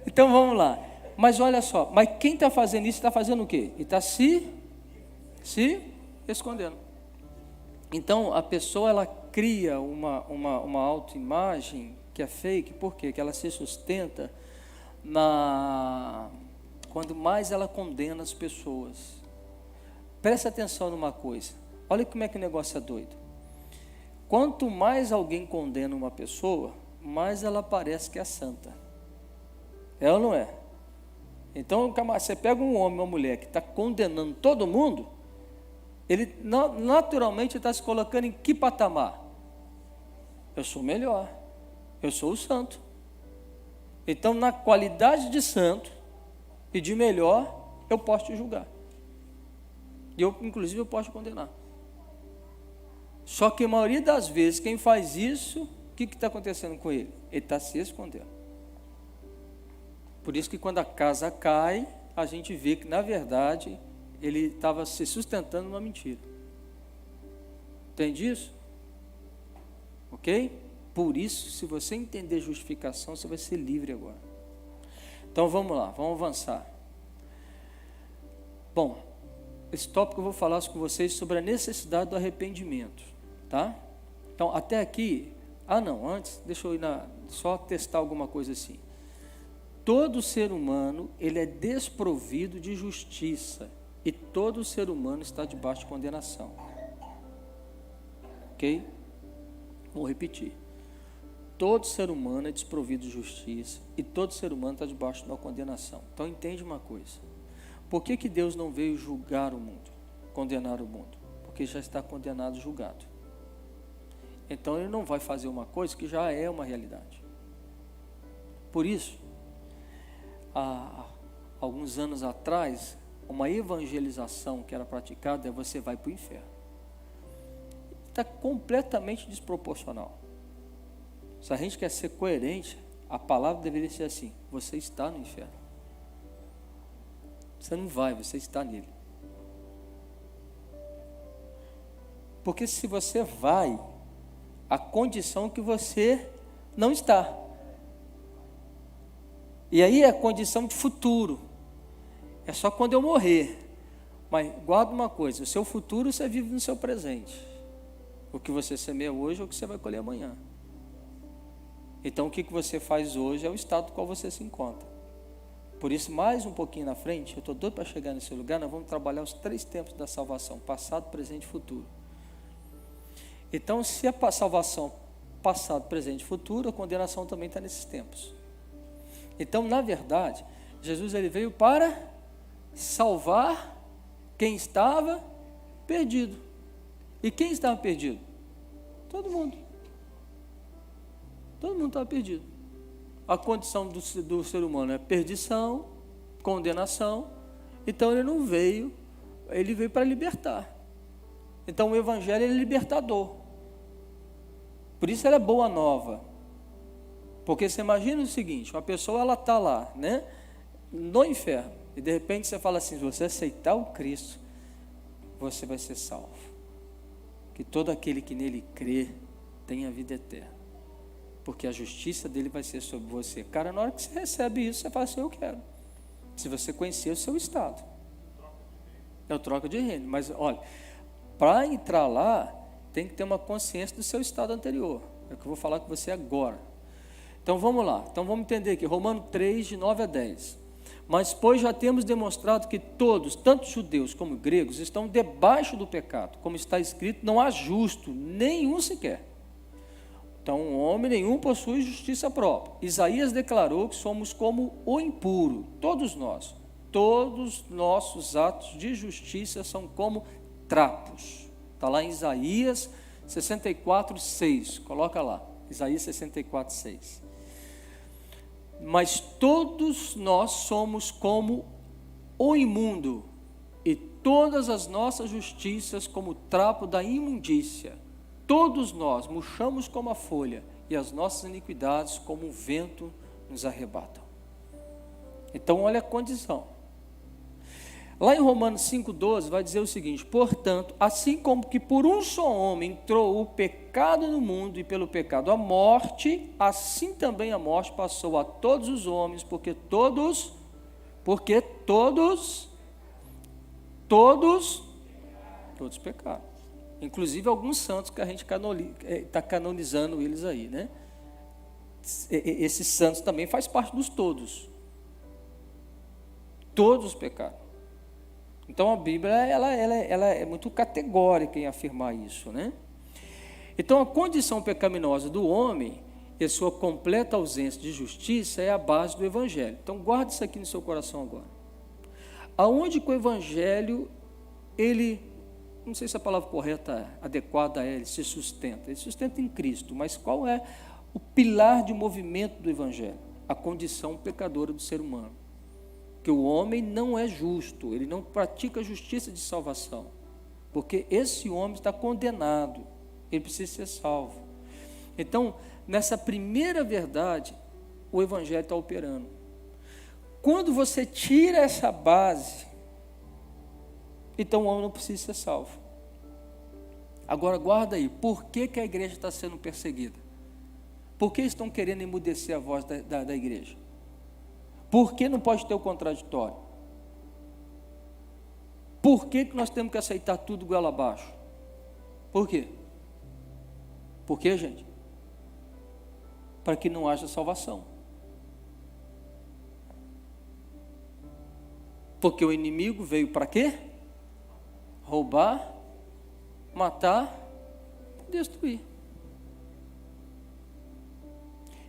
Então vamos lá. Mas olha só, mas quem está fazendo isso está fazendo o quê? Ele está se escondendo. Então a pessoa ela cria uma autoimagem que é fake, por quê? Que ela se sustenta quando mais ela condena as pessoas. Presta atenção numa coisa, olha como é que o negócio é doido. Quanto mais alguém condena uma pessoa, mais ela parece que é santa. É ou não é? Então, você pega um homem, uma mulher que está condenando todo mundo, ele naturalmente está se colocando em que patamar? Eu sou melhor, eu sou o santo. Então, na qualidade de santo e de melhor, eu posso te julgar. E inclusive, eu posso te condenar. Só que a maioria das vezes, quem faz isso, o que está acontecendo com ele? Ele está se escondendo. Por isso que quando a casa cai, a gente vê que, na verdade, ele estava se sustentando numa mentira. Entende isso? Ok? Por isso, se você entender justificação, você vai ser livre agora. Então vamos lá, vamos avançar. Bom, esse tópico eu vou falar com vocês sobre a necessidade do arrependimento, tá? Então, até aqui, antes, deixa eu só testar alguma coisa assim. Todo ser humano, ele é desprovido de justiça, e todo ser humano está debaixo de condenação. Ok? Vou repetir. Todo ser humano é desprovido de justiça, e todo ser humano está debaixo de uma condenação. Então, entende uma coisa. Por que Deus não veio julgar o mundo, condenar o mundo? Porque já está condenado e julgado. Então, ele não vai fazer uma coisa que já é uma realidade. Por isso, há alguns anos atrás, uma evangelização que era praticada é você vai para o inferno. Está completamente desproporcional. Se a gente quer ser coerente, a palavra deveria ser assim: você está no inferno. Você não vai, você está nele. Porque se você vai, a condição que você não está. E aí é a condição de futuro. É só quando eu morrer. Mas guarda uma coisa, o seu futuro você vive no seu presente. O que você semeia hoje é o que você vai colher amanhã. Então o que você faz hoje é o estado no qual você se encontra. Por isso, mais um pouquinho na frente, eu estou doido para chegar nesse lugar, nós vamos trabalhar os 3 tempos da salvação: passado, presente e futuro. Então, se a salvação passado, presente e futuro, a condenação também está nesses tempos. Então, na verdade, Jesus ele veio para salvar quem estava perdido. E quem estava perdido? Todo mundo. Todo mundo estava perdido. A condição do ser humano é perdição, condenação. Então ele não veio, ele veio para libertar. Então o evangelho é libertador. Por isso ela é boa nova. Porque você imagina o seguinte: uma pessoa ela está lá, né, no inferno, e de repente você fala assim: se você aceitar o Cristo, você vai ser salvo. Que todo aquele que nele crê tenha vida eterna. Porque a justiça dele vai ser sobre você. Cara, na hora que você recebe isso, você fala assim: eu quero. Se você conhecer o seu estado. É o troca de reino. Mas olha, para entrar lá, tem que ter uma consciência do seu estado anterior. É o que eu vou falar com você agora. Então vamos lá. Então vamos entender aqui, Romanos 3, de 9 a 10. Mas pois já temos demonstrado que todos, tanto judeus como gregos, estão debaixo do pecado. Como está escrito, não há justo, nenhum sequer. Então, homem nenhum possui justiça própria. Isaías declarou que somos como o impuro, todos nós. Todos nossos atos de justiça são como trapos. Está lá em Isaías 64, 6. Coloca lá, Isaías 64, 6. Mas todos nós somos como o imundo, e todas as nossas justiças como trapo da imundícia. Todos nós murchamos como a folha, e as nossas iniquidades como o vento nos arrebatam. Então, olha a condição. Lá em Romanos 5,12 vai dizer o seguinte: portanto, assim como que por um só homem entrou o pecado no mundo, e pelo pecado a morte, assim também a morte passou a todos os homens, porque todos pecaram. Inclusive alguns santos que a gente está canonizando eles aí, né? Esses santos também faz parte dos todos. Todos pecaram. Então a Bíblia ela é muito categórica em afirmar isso, né? Então a condição pecaminosa do homem e a sua completa ausência de justiça é a base do Evangelho. Então guarde isso aqui no seu coração agora. Aonde que o Evangelho, ele, não sei se a palavra correta, adequada é, ele se sustenta. Ele se sustenta em Cristo, mas qual é o pilar de movimento do Evangelho? A condição pecadora do ser humano. Que o homem não é justo, ele não pratica a justiça de salvação, porque esse homem está condenado, ele precisa ser salvo. Então, nessa primeira verdade, o Evangelho está operando. Quando você tira essa base, então o homem não precisa ser salvo. Agora, guarda aí, por que a igreja está sendo perseguida? Por que estão querendo emudecer a voz da igreja? Por que não pode ter o contraditório? Por que nós temos que aceitar tudo goela abaixo? Por quê? Por quê, gente? Para que não haja salvação. Porque o inimigo veio para quê? Roubar, matar, destruir.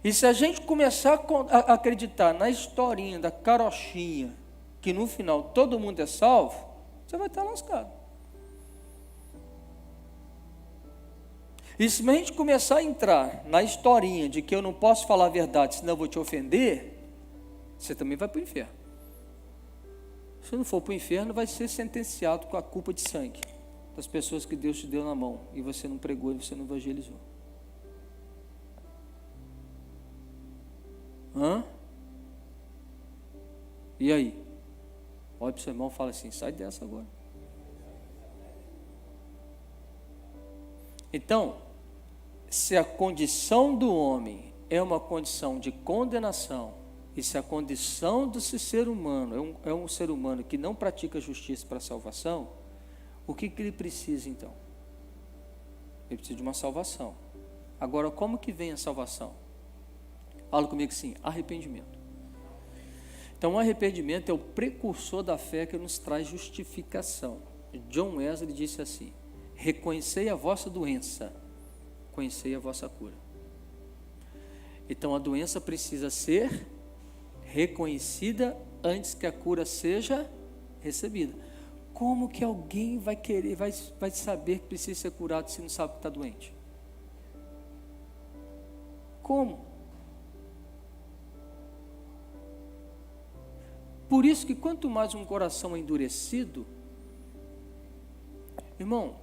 E se a gente começar a acreditar na historinha da carochinha, que no final todo mundo é salvo, você vai estar lascado. E se a gente começar a entrar na historinha de que eu não posso falar a verdade, senão eu vou te ofender, você também vai para o inferno. Se não for para o inferno, vai ser sentenciado com a culpa de sangue das pessoas que Deus te deu na mão, e você não pregou e você não evangelizou. E aí? Olha para o seu irmão e fala assim: sai dessa agora. Então, se a condição do homem é uma condição de condenação, e se a condição desse ser humano é um ser humano que não pratica justiça para a salvação, o que ele precisa então? Ele precisa de uma salvação. Agora, como que vem a salvação? Fala comigo assim: arrependimento. Então, o arrependimento é o precursor da fé que nos traz justificação. John Wesley disse assim: reconhecei a vossa doença, conhecei a vossa cura. Então, a doença precisa ser reconhecida antes que a cura seja recebida. Como que alguém vai querer, vai saber que precisa ser curado se não sabe que está doente? Como? Por isso que quanto mais um coração é endurecido, irmão,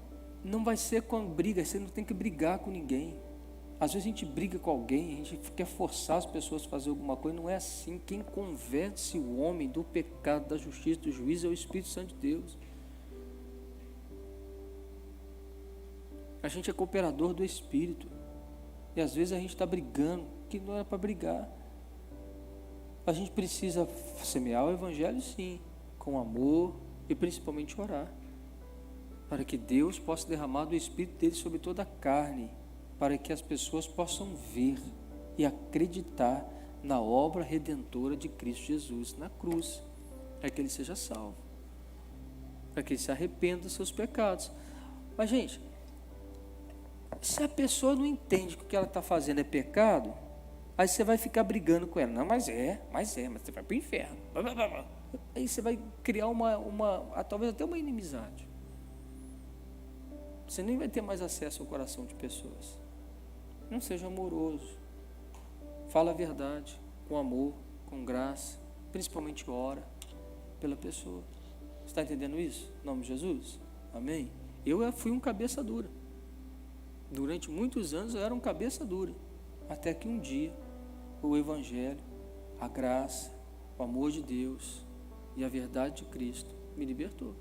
não vai ser com briga, você não tem que brigar com ninguém. Às vezes a gente briga com alguém, a gente quer forçar as pessoas a fazer alguma coisa, não é assim. Quem convence o homem do pecado, da justiça, do juízo é o Espírito Santo de Deus. A gente é cooperador do Espírito, e às vezes a gente está brigando, que não era para brigar. A gente precisa semear o Evangelho, sim, com amor e principalmente orar, para que Deus possa derramar do Espírito dele sobre toda a carne, para que as pessoas possam ver e acreditar na obra redentora de Cristo Jesus na cruz, para que ele seja salvo, para que ele se arrependa dos seus pecados. Mas, gente, se a pessoa não entende que o que ela está fazendo é pecado, aí você vai ficar brigando com ela. Não, mas você vai para o inferno. Aí você vai criar talvez até uma inimizade. Você nem vai ter mais acesso ao coração de pessoas. Não seja amoroso. Fala a verdade, com amor, com graça. Principalmente ora pela pessoa. Você está entendendo isso? Em nome de Jesus? Amém? Eu fui um cabeça dura. Durante muitos anos eu era um cabeça dura. Até que um dia o Evangelho, a graça, o amor de Deus e a verdade de Cristo me libertou.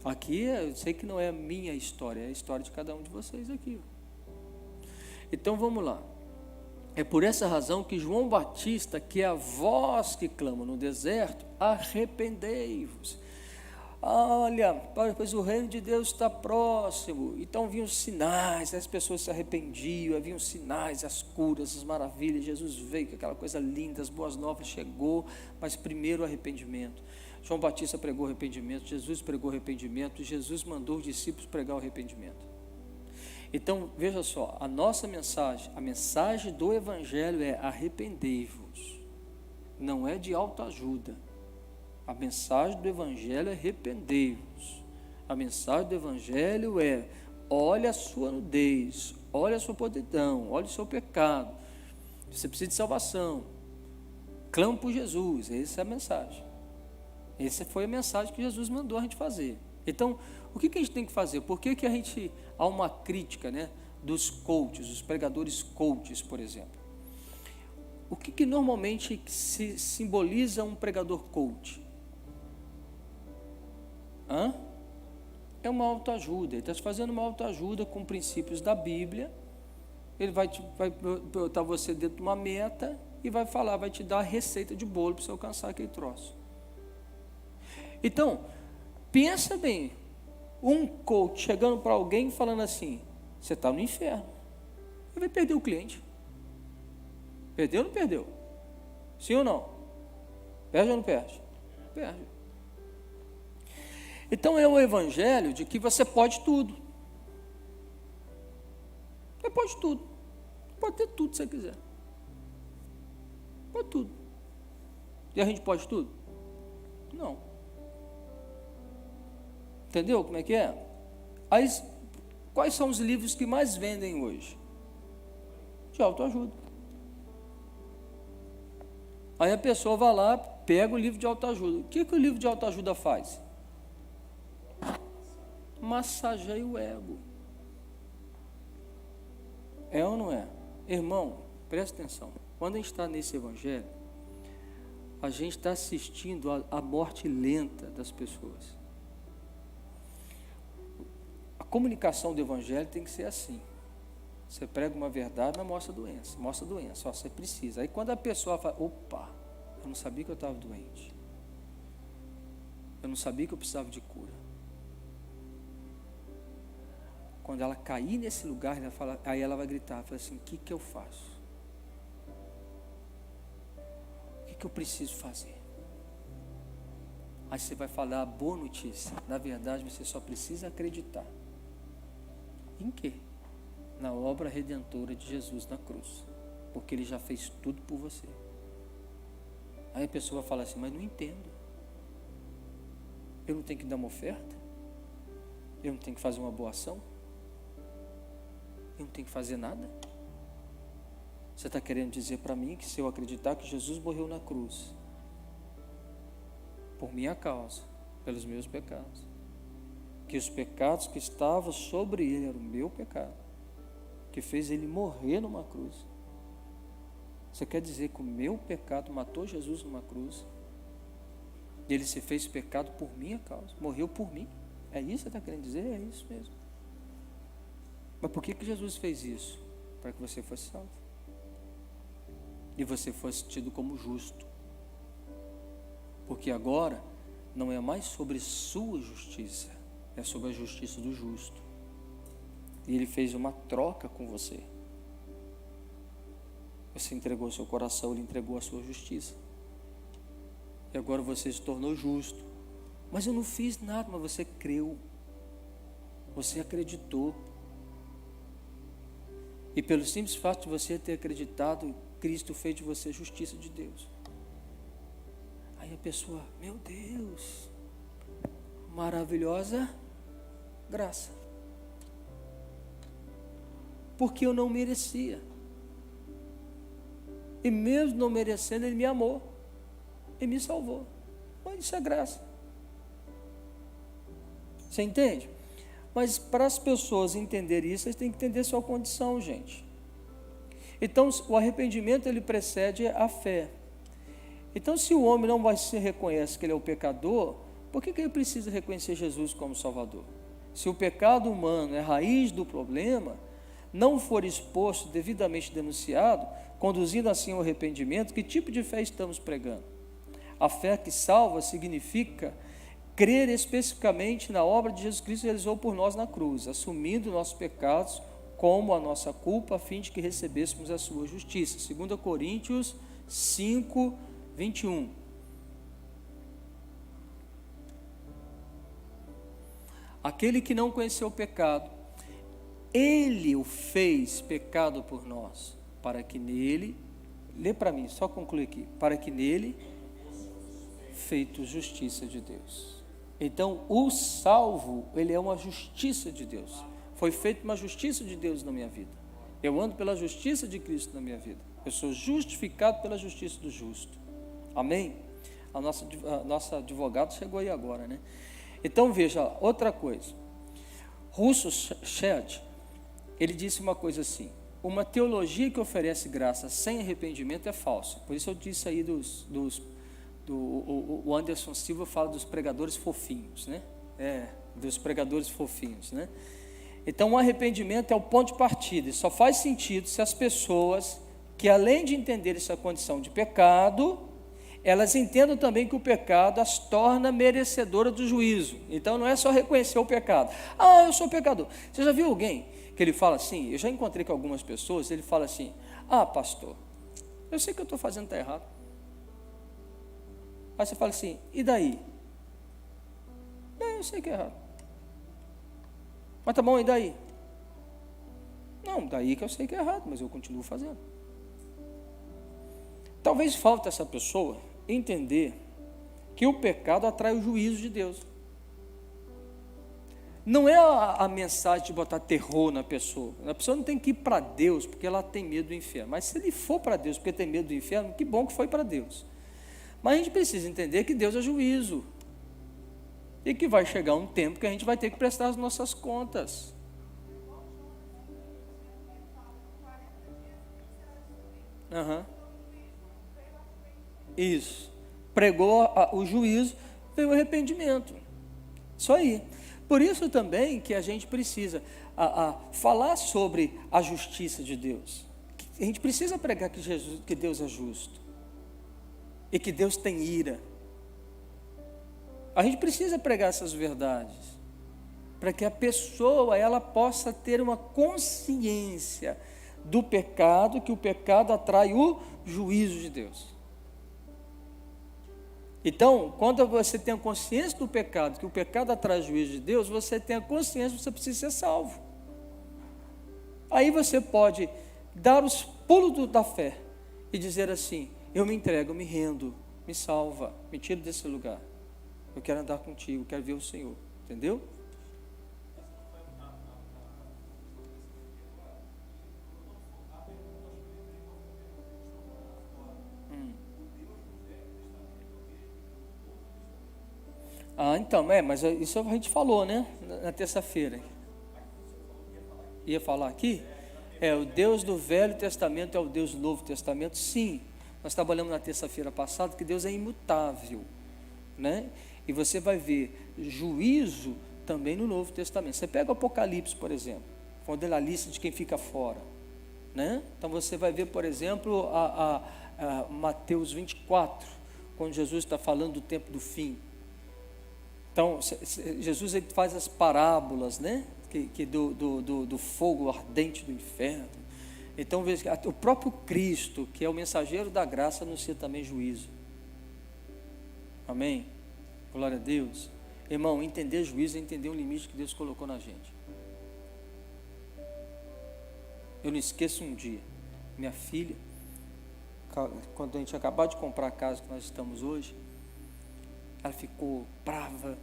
Aqui eu sei que não é a minha história, é a história de cada um de vocês aqui. Então vamos lá. É por essa razão que João Batista, que é a voz que clama no deserto, arrependei-vos. Olha, pois o reino de Deus está próximo. Então vinham os sinais, as pessoas se arrependiam, haviam os sinais, as curas, as maravilhas. Jesus veio com aquela coisa linda, as boas novas chegou, mas primeiro o arrependimento. João Batista pregou arrependimento, Jesus pregou arrependimento, Jesus mandou os discípulos pregar o arrependimento. Então, veja só, a nossa mensagem, a mensagem do Evangelho é arrependei-vos, não é de autoajuda. A mensagem do Evangelho é arrependei-vos. A mensagem do Evangelho é, olha a sua nudez, olha a sua podridão, olha o seu pecado, você precisa de salvação, clama por Jesus, essa é a mensagem. Essa foi a mensagem que Jesus mandou a gente fazer. Então, o que a gente tem que fazer? Por que há uma crítica, né, dos coaches, os pregadores coaches, por exemplo? O que normalmente se simboliza um pregador coach? É uma autoajuda. Ele está fazendo uma autoajuda com princípios da Bíblia. Ele vai botar você dentro de uma meta e vai te dar a receita de bolo para você alcançar aquele troço. Então, pensa bem, um coach chegando para alguém e falando assim, você está no inferno, ele vai perder o cliente. Perdeu ou não perdeu? Sim ou não? Perde ou não perde? Perde. Então é o Evangelho de que você pode tudo. Você pode tudo. Pode ter tudo que você quiser. Pode tudo. E a gente pode tudo? Não. Entendeu como é que é? Aí, quais são os livros que mais vendem hoje? De autoajuda. Aí a pessoa vai lá, pega o livro de autoajuda. O que o livro de autoajuda faz? Massageia o ego. É ou não é? Irmão, presta atenção. Quando a gente está nesse Evangelho, a gente está assistindo a morte lenta das pessoas. A comunicação do Evangelho tem que ser assim. Você prega uma verdade, mas mostra a doença, ó, você precisa. Aí quando a pessoa fala, opa, eu não sabia que eu estava doente. Eu não sabia que eu precisava de cura. Quando ela cair nesse lugar, aí ela vai gritar, fala assim, o que eu faço? O que eu preciso fazer? Aí você vai falar a boa notícia. Na verdade, você só precisa acreditar. Em quê? Na obra redentora de Jesus na cruz. Porque Ele já fez tudo por você. Aí a pessoa fala assim, mas não entendo. Eu não tenho que dar uma oferta? Eu não tenho que fazer uma boa ação? Eu não tenho que fazer nada? Você está querendo dizer para mim que se eu acreditar que Jesus morreu na cruz, por minha causa, pelos meus pecados, que os pecados que estavam sobre Ele eram o meu pecado, que fez Ele morrer numa cruz. Você quer dizer que o meu pecado matou Jesus numa cruz? Ele se fez pecado por minha causa, morreu por mim? É isso que você está querendo dizer? É isso mesmo. Mas por que Jesus fez isso? Para que você fosse salvo. E você fosse tido como justo. Porque agora não é mais sobre sua justiça, é sobre a justiça do justo. E Ele fez uma troca com você. Você entregou o seu coração, Ele entregou a sua justiça. E agora você se tornou justo. Mas eu não fiz nada, mas você creu. Você acreditou. E pelo simples fato de você ter acreditado, Cristo fez de você justiça de Deus. Aí a pessoa, meu Deus, maravilhosa graça. Porque eu não merecia. E mesmo não merecendo, Ele me amou. E me salvou. Isso é graça. Você entende? Mas para as pessoas entenderem isso, eles têm que entender sua condição, gente. Então, o arrependimento, ele precede a fé. Então, se o homem não vai se reconhece que ele é o pecador, por que ele precisa reconhecer Jesus como Salvador? Se o pecado humano é a raiz do problema, não for exposto, devidamente denunciado, conduzindo assim ao arrependimento, que tipo de fé estamos pregando? A fé que salva significa crer especificamente na obra de Jesus Cristo que realizou por nós na cruz, assumindo nossos pecados como a nossa culpa, a fim de que recebêssemos a sua justiça. 2 Coríntios 5, 21. Aquele que não conheceu o pecado, ele o fez pecado por nós, para que nele, lê para mim, só concluir aqui, para que nele feito justiça de Deus. Então, o salvo, ele é uma justiça de Deus. Foi feita uma justiça de Deus na minha vida. Eu ando pela justiça de Cristo na minha vida. Eu sou justificado pela justiça do justo. Amém? A nossa advogada chegou aí agora, né? Então, veja, outra coisa. Russell Shedd, ele disse uma coisa assim: uma teologia que oferece graça sem arrependimento é falsa. Por isso eu disse aí o Anderson Silva fala dos pregadores fofinhos, né? Dos pregadores fofinhos, né? Então, o arrependimento é o ponto de partida, e só faz sentido se as pessoas que, além de entender essa condição de pecado, elas entendam também que o pecado as torna merecedoras do juízo. Então, não é só reconhecer o pecado. Ah, eu sou pecador. Você já viu alguém que ele fala assim? Eu já encontrei com algumas pessoas, ele fala assim: ah, pastor, eu sei que eu estou fazendo está errado. Aí você fala assim: e daí? Eu sei que é errado. Mas tá bom, e daí? Não, daí que eu sei que é errado, mas eu continuo fazendo. Talvez falte essa pessoa entender que o pecado atrai o juízo de Deus. Não é a mensagem de botar terror na pessoa. A pessoa não tem que ir para Deus porque ela tem medo do inferno. Mas se ele for para Deus porque tem medo do inferno, que bom que foi para Deus. Mas a gente precisa entender que Deus é juízo. E que vai chegar um tempo que a gente vai ter que prestar as nossas contas. Isso. Pregou o juízo, veio o arrependimento. Isso aí. Por isso também que a gente precisa falar sobre a justiça de Deus. A gente precisa pregar que Deus é justo. E que Deus tem ira. A gente precisa pregar essas verdades, para que a pessoa ela possa ter uma consciência do pecado, que o pecado atrai o juízo de Deus. Então, quando você tem a consciência do pecado, que o pecado atrai o juízo de Deus, você tem a consciência que você precisa ser salvo. Aí você pode dar os pulos da fé e dizer assim: eu me entrego, eu me rendo, me salva, me tira desse lugar. Eu quero andar contigo, quero ver o Senhor. Entendeu? Então, mas isso a gente falou, né? Na terça-feira. Ia falar aqui? O Deus do Velho Testamento é o Deus do Novo Testamento? Sim. Nós trabalhamos na terça-feira passada que Deus é imutável, né? E você vai ver juízo também no Novo Testamento. Você pega o Apocalipse, por exemplo, quando ele é a lista de quem fica fora, né? Então você vai ver, por exemplo, a Mateus 24, quando Jesus está falando do tempo do fim. Então, Jesus ele faz as parábolas, né? Do fogo ardente do inferno. Então, veja, o próprio Cristo, que é o mensageiro da graça, anuncia também juízo. Amém? Glória a Deus. Irmão, entender juízo é entender o limite que Deus colocou na gente. Eu não esqueço um dia, minha filha, quando a gente acabou de comprar a casa que nós estamos hoje, ela ficou brava,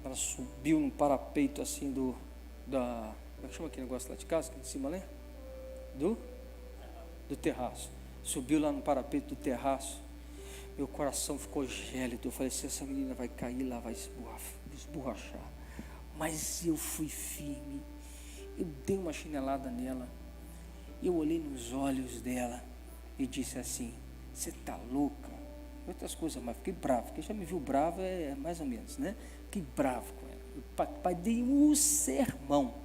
ela subiu no parapeito assim como é que chama aquele negócio lá de casa, aqui em cima, né? Do terraço. Subiu lá no parapeito do terraço. Meu coração ficou gélido. Eu falei assim, essa menina vai cair lá, vai esborrachar. Mas eu fui firme. Eu dei uma chinelada nela. Eu olhei nos olhos dela e disse assim, você está louca? Outras coisas, mas fiquei bravo. Porque já me viu bravo, é mais ou menos, né? Fiquei bravo com ela. Pai, dei um sermão.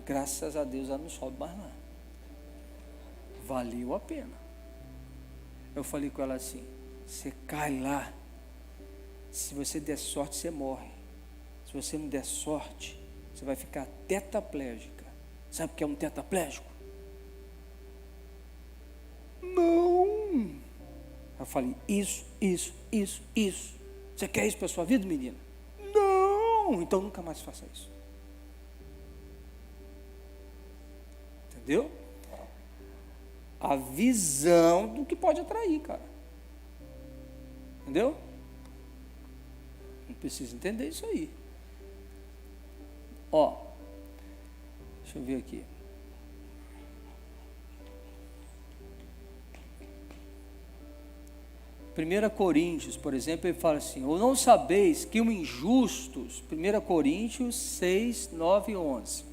Graças a Deus ela não sobe mais lá. Valeu a pena. Eu falei com ela assim, você cai lá, se você der sorte, você morre. Se você não der sorte, você vai ficar tetraplégica. Sabe o que é um tetraplégico? Não. Eu falei, isso. Você quer isso para a sua vida, menina? Não. Então nunca mais faça isso. Entendeu? A visão do que pode atrair, cara. Entendeu? Não precisa entender isso aí. Ó, deixa eu ver aqui. Primeira Coríntios, por exemplo, ele fala assim, ou não sabeis que os injustos, 1 Coríntios 6, 9 e 11,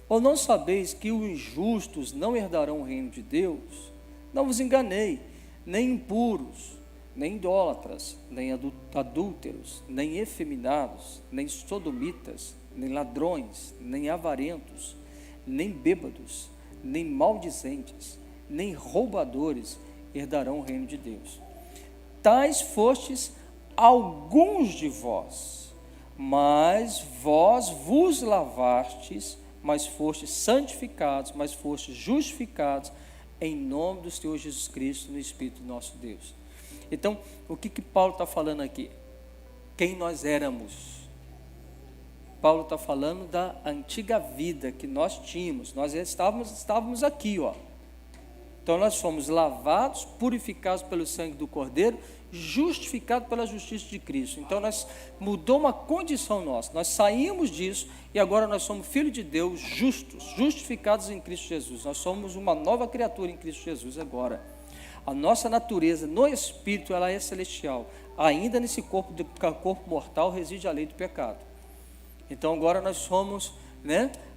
ou não sabeis que os injustos não herdarão o reino de Deus? Não vos enganei, nem impuros, nem idólatras, nem adúlteros, nem efeminados, nem sodomitas, nem ladrões, nem avarentos, nem bêbados, nem maldizentes, nem roubadores herdarão o reino de Deus. Tais fostes alguns de vós, mas vós vos lavastes, mas fostes santificados, mas fostes justificados em nome do Senhor Jesus Cristo, no Espírito do nosso Deus. Então, o que Paulo está falando aqui? Quem nós éramos? Paulo está falando da antiga vida que nós tínhamos. Nós estávamos aqui, ó. Então, nós fomos lavados, purificados pelo sangue do Cordeiro, justificados pela justiça de Cristo. Então, mudou uma condição nossa. Nós saímos disso e agora nós somos filhos de Deus, justos, justificados em Cristo Jesus. Nós somos uma nova criatura em Cristo Jesus agora. A nossa natureza no Espírito, ela é celestial. Ainda nesse corpo mortal reside a lei do pecado. Então, agora nós somos,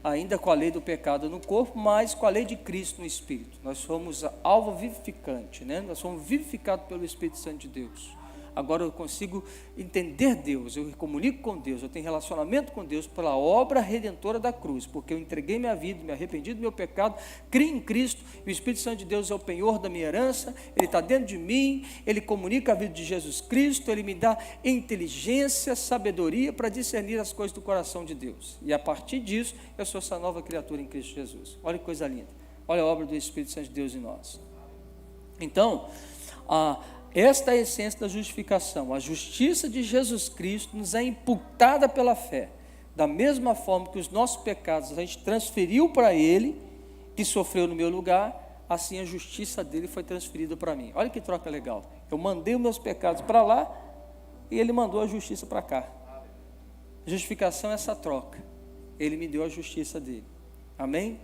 ainda com a lei do pecado no corpo, mas com a lei de Cristo no Espírito. Nós somos alvo vivificante, Nós somos vivificados pelo Espírito Santo de Deus. Agora eu consigo entender Deus, eu comunico com Deus, eu tenho relacionamento com Deus pela obra redentora da cruz, porque eu entreguei minha vida, me arrependi do meu pecado, criei em Cristo, e o Espírito Santo de Deus é o penhor da minha herança, ele está dentro de mim, ele comunica a vida de Jesus Cristo, ele me dá inteligência, sabedoria para discernir as coisas do coração de Deus, e a partir disso, eu sou essa nova criatura em Cristo Jesus. Olha que coisa linda, olha a obra do Espírito Santo de Deus em nós. Então, esta é a essência da justificação. A justiça de Jesus Cristo nos é imputada pela fé. Da mesma forma que os nossos pecados a gente transferiu para Ele, que sofreu no meu lugar, assim a justiça dele foi transferida para mim. Olha que troca legal. Eu mandei os meus pecados para lá e Ele mandou a justiça para cá. A justificação é essa troca. Ele me deu a justiça dele. Amém?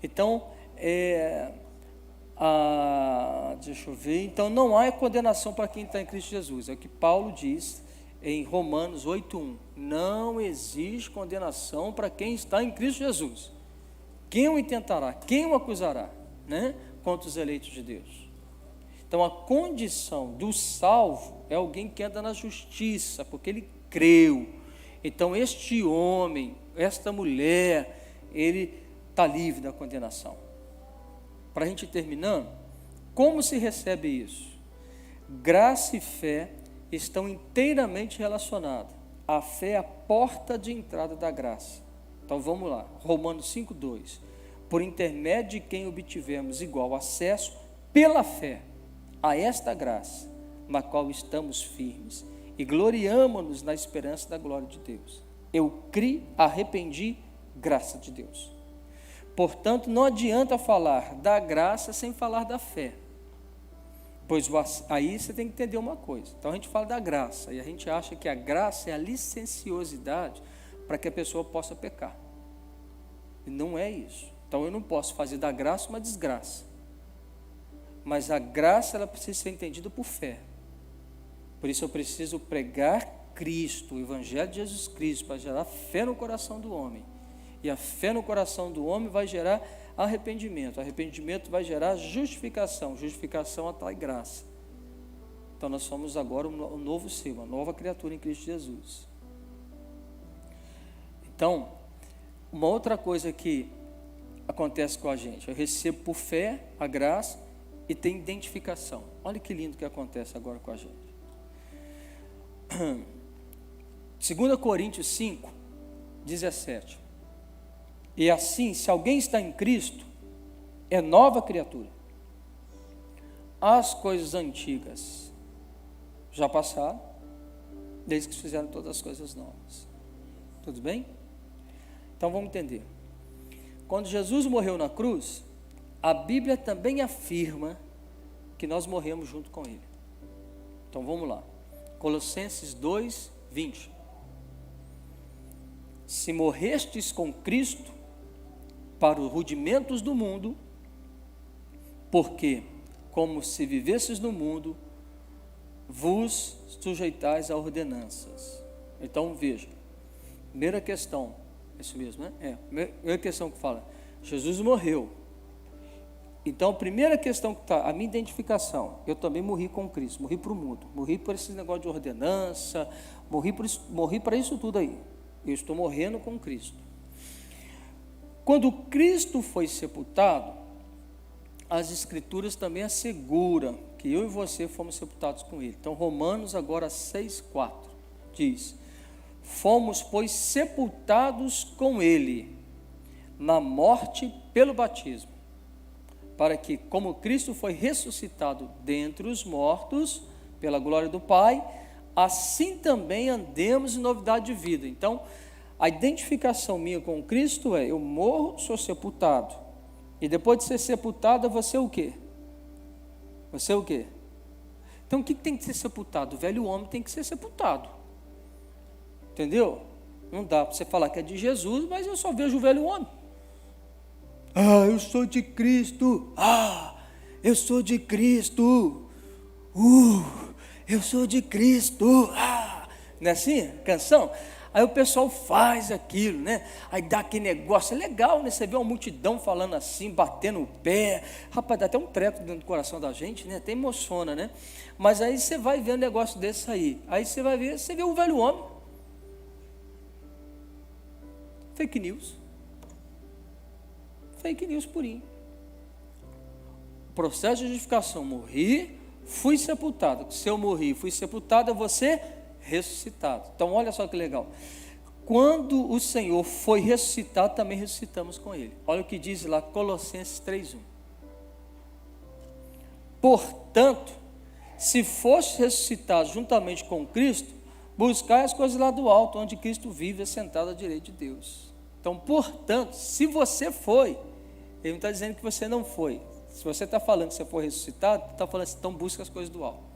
Então, deixa eu ver. Então, não há condenação para quem está em Cristo Jesus. É o que Paulo diz em Romanos 8:1. Não existe condenação para quem está em Cristo Jesus. Quem o intentará? Quem o acusará? Contra os eleitos de Deus. Então, a condição do salvo é alguém que anda na justiça, porque ele creu. Então, este homem, esta mulher, ele está livre da condenação. Para a gente ir terminando, como se recebe isso? Graça e fé estão inteiramente relacionadas. A fé é a porta de entrada da graça. Então vamos lá, Romanos 5:2. Por intermédio de quem obtivemos igual acesso pela fé a esta graça, na qual estamos firmes e gloriamo-nos na esperança da glória de Deus. Eu criei, arrependi, graça de Deus. Portanto, não adianta falar da graça sem falar da fé. Pois aí você tem que entender uma coisa. Então a gente fala da graça e a gente acha que a graça é a licenciosidade para que a pessoa possa pecar. E não é isso. Então eu não posso fazer da graça uma desgraça. Mas a graça, ela precisa ser entendida por fé. Por isso eu preciso pregar Cristo, o Evangelho de Jesus Cristo, para gerar fé no coração do homem. E a fé no coração do homem vai gerar arrependimento. Arrependimento vai gerar justificação. Justificação atrai graça. Então nós somos agora um novo ser, uma nova criatura em Cristo Jesus. Então, uma outra coisa que acontece com a gente, eu recebo por fé a graça e tem identificação. Olha que lindo que acontece agora com a gente. 2 Coríntios 5, 17. E assim, se alguém está em Cristo, é nova criatura. As coisas antigas já passaram, desde que fizeram todas as coisas novas. Tudo bem? Então vamos entender. Quando Jesus morreu na cruz, a Bíblia também afirma que nós morremos junto com Ele. Então vamos lá. Colossenses 2, 20. Se morrestes com Cristo para os rudimentos do mundo, porque, como se vivesses no mundo, vos sujeitais a ordenanças. Então veja, primeira questão, é isso mesmo, né? Primeira questão que fala, Jesus morreu. Então a primeira questão que está, a minha identificação, eu também morri com Cristo, morri para o mundo, morri por esse negócio de ordenança, morri para isso tudo aí. Eu estou morrendo com Cristo. Quando Cristo foi sepultado, as Escrituras também asseguram que eu e você fomos sepultados com Ele. Então, Romanos agora 6,4 diz: fomos, pois, sepultados com Ele na morte pelo batismo, para que, como Cristo foi ressuscitado dentre os mortos, pela glória do Pai, assim também andemos em novidade de vida. Então, a identificação minha com Cristo é, eu morro, sou sepultado. E depois de ser sepultado, você o quê? Você o quê? Então, o que tem que ser sepultado? O velho homem tem que ser sepultado. Entendeu? Não dá para você falar que é de Jesus, mas eu só vejo o velho homem. Ah, eu sou de Cristo. Ah, eu sou de Cristo. Eu sou de Cristo. Ah, não é assim? Canção? Aí o pessoal faz aquilo, né? Aí dá aquele negócio, é legal, né? Você vê uma multidão falando assim, batendo o pé. Rapaz, dá até um treco dentro do coração da gente, né? Até emociona, né? Mas aí você vai ver um negócio desse aí. Aí você vai ver, você vê o velho homem. Fake news. Fake news purinho. Processo de justificação, morri, fui sepultado. Se eu morri, fui sepultado, eu vou ser ressuscitado. Então olha só que legal. Quando o Senhor foi ressuscitado, também ressuscitamos com Ele. Olha o que diz lá Colossenses 3:1. Portanto, se foste ressuscitado juntamente com Cristo, buscai as coisas lá do alto, onde Cristo vive assentado à direita de Deus. Então, portanto, se você foi, Ele não está dizendo que você não foi. Se você está falando que você foi ressuscitado, está falando assim, então busca as coisas do alto.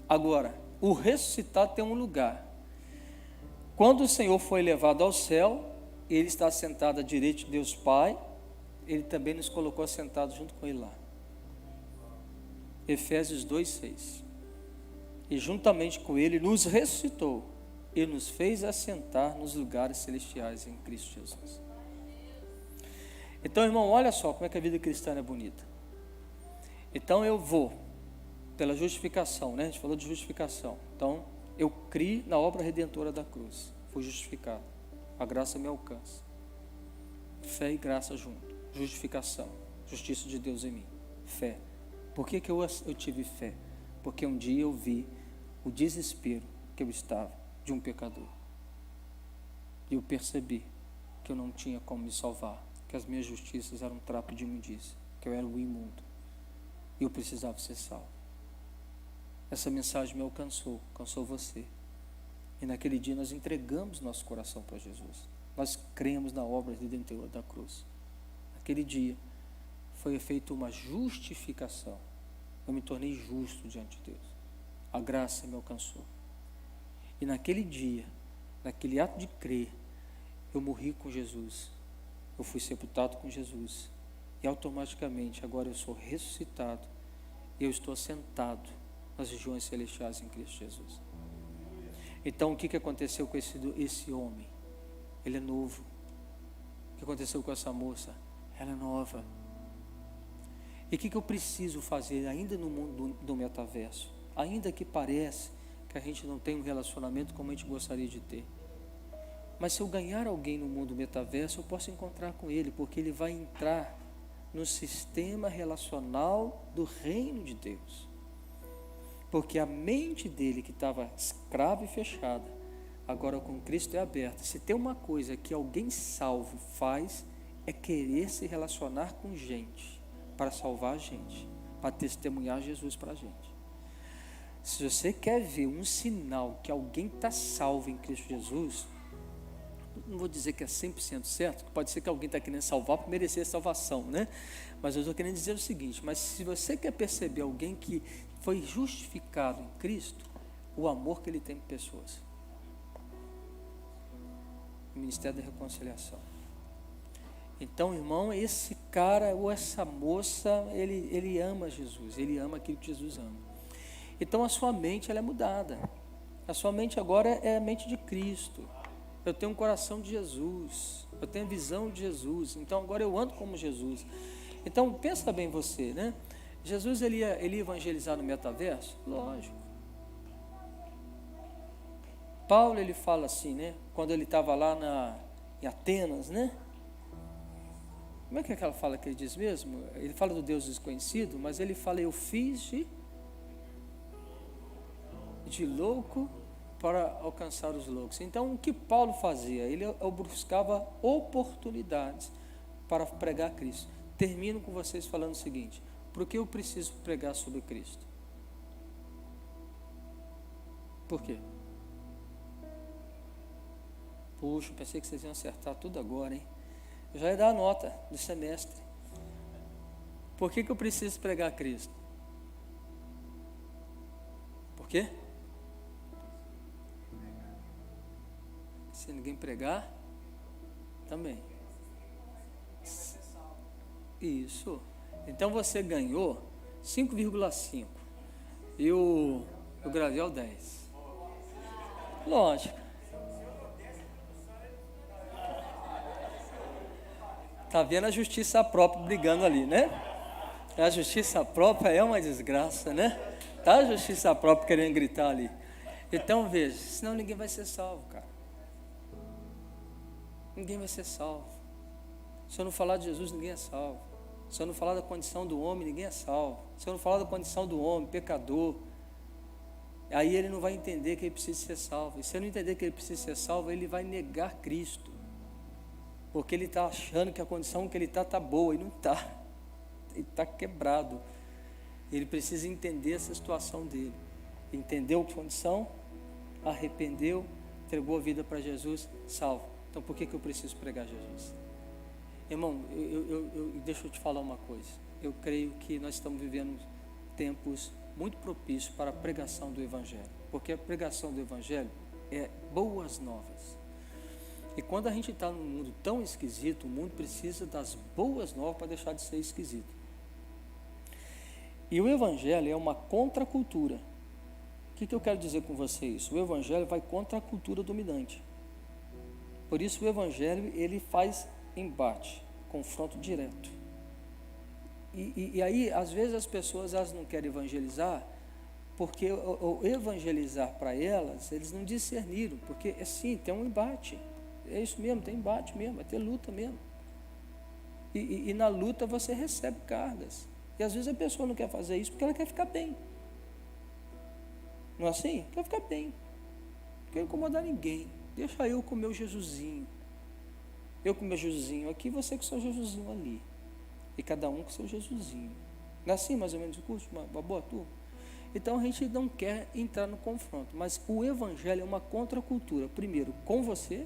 Agora, o ressuscitado tem um lugar. Quando o Senhor foi levado ao céu, Ele está sentado à direita de Deus Pai, Ele também nos colocou assentados junto com Ele lá. Efésios 2:6. E juntamente com Ele nos ressuscitou e nos fez assentar nos lugares celestiais em Cristo Jesus. Então, irmão, olha só como é que a vida cristã é bonita. Então eu vou pela justificação, né? A gente falou de justificação. Então, eu criei na obra redentora da cruz. Fui justificado. A graça me alcança. Fé e graça junto. Justificação. Justiça de Deus em mim. Fé. Por que eu tive fé? Porque um dia eu vi o desespero que eu estava de um pecador. E eu percebi que eu não tinha como me salvar. Que as minhas justiças eram um trapo de imundícia. Que eu era o imundo. E eu precisava ser salvo. Essa mensagem me alcançou você. E naquele dia nós entregamos nosso coração para Jesus. Nós cremos na obra redentora da cruz. Naquele dia foi feita uma justificação. Eu me tornei justo diante de Deus. A graça me alcançou. E naquele dia, naquele ato de crer, eu morri com Jesus. Eu fui sepultado com Jesus. E automaticamente agora eu sou ressuscitado e eu estou sentado nas regiões celestiais em Cristo Jesus. Então o que aconteceu com esse homem? Ele é novo. O que aconteceu com essa moça? Ela é nova. E o que eu preciso fazer ainda no mundo do metaverso? Ainda que pareça que a gente não tem um relacionamento como a gente gostaria de ter. Mas se eu ganhar alguém no mundo metaverso, eu posso encontrar com ele, porque ele vai entrar no sistema relacional do reino de Deus. Porque a mente dele, que estava escrava e fechada, agora com Cristo é aberta. Se tem uma coisa que alguém salvo faz, é querer se relacionar com gente, para salvar a gente, para testemunhar Jesus para a gente. Se você quer ver um sinal que alguém está salvo em Cristo Jesus, não vou dizer que é 100% certo, pode ser que alguém está querendo salvar para merecer a salvação, né? Mas eu estou querendo dizer o seguinte: mas se você quer perceber alguém que foi justificado em Cristo, o amor que ele tem por pessoas, o ministério da reconciliação. Então, irmão, esse cara ou essa moça, ele ama Jesus, ele ama aquilo que Jesus ama. Então a sua mente ela é mudada. A sua mente agora é a mente de Cristo. Eu tenho um coração de Jesus, eu tenho a visão de Jesus, então agora eu ando como Jesus. Então pensa bem você, né? Jesus ele ia evangelizar no metaverso? Lógico. Paulo ele fala assim, né? Quando ele estava lá em Atenas, né? Como é que aquela fala que ele diz mesmo? Ele fala do Deus desconhecido, mas ele fala: eu fiz de louco para alcançar os loucos. Então, o que Paulo fazia? Ele buscava oportunidades para pregar Cristo. Termino com vocês falando o seguinte: por que eu preciso pregar sobre Cristo? Por quê? Puxa, pensei que vocês iam acertar tudo agora, hein? Eu já ia dar a nota do semestre. Por que eu preciso pregar Cristo? Por quê? Se ninguém pregar, também. Isso. Então você ganhou 5,5 e o Gravel 10. Lógico. Tá vendo a justiça própria brigando ali, né? A justiça própria é uma desgraça, né? Tá a justiça própria querendo gritar ali. Então veja, senão ninguém vai ser salvo, cara. Ninguém vai ser salvo. Se eu não falar de Jesus, ninguém é salvo. Se eu não falar da condição do homem, ninguém é salvo. Se eu não falar da condição do homem, pecador, aí ele não vai entender que ele precisa ser salvo. E se ele não entender que ele precisa ser salvo, ele vai negar Cristo. Porque ele está achando que a condição que ele está boa, e não está. Ele está quebrado. Ele precisa entender essa situação dele. Entendeu a condição, arrependeu, entregou a vida para Jesus, salvo. Então por que eu preciso pregar Jesus? Irmão, deixa eu te falar uma coisa. Eu creio que nós estamos vivendo tempos muito propícios para a pregação do Evangelho. Porque a pregação do Evangelho é boas novas. E quando a gente está num mundo tão esquisito, o mundo precisa das boas novas para deixar de ser esquisito. E o Evangelho é uma contracultura. O que eu quero dizer com você isso? O Evangelho vai contra a cultura dominante. Por isso o Evangelho ele faz embate, confronto direto. E aí, às vezes as pessoas elas não querem evangelizar, porque o evangelizar para elas, eles não discerniram, porque assim, tem um embate. É isso mesmo, tem embate mesmo, vai ter luta mesmo. E na luta você recebe cargas. E às vezes a pessoa não quer fazer isso porque ela quer ficar bem. Não é assim? Quer ficar bem. Não quer incomodar ninguém. Deixa eu com o meu Jesusinho. Eu com o meu Jesusinho aqui, você com o seu Jesusinho ali. E cada um com o seu Jesusinho. Não é assim mais ou menos o curso? Uma boa turma? Então a gente não quer entrar no confronto. Mas o Evangelho é uma contracultura. Primeiro, com você,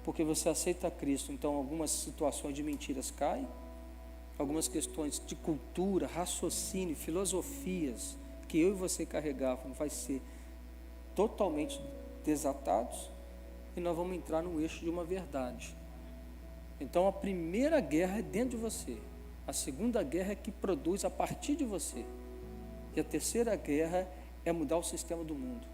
porque você aceita Cristo, então algumas situações de mentiras caem. Algumas questões de cultura, raciocínio, filosofias que eu e você carregavam vai ser totalmente desatados. E nós vamos entrar no eixo de uma verdade. Então a primeira guerra é dentro de você. A segunda guerra é que produz a partir de você. E a terceira guerra é mudar o sistema do mundo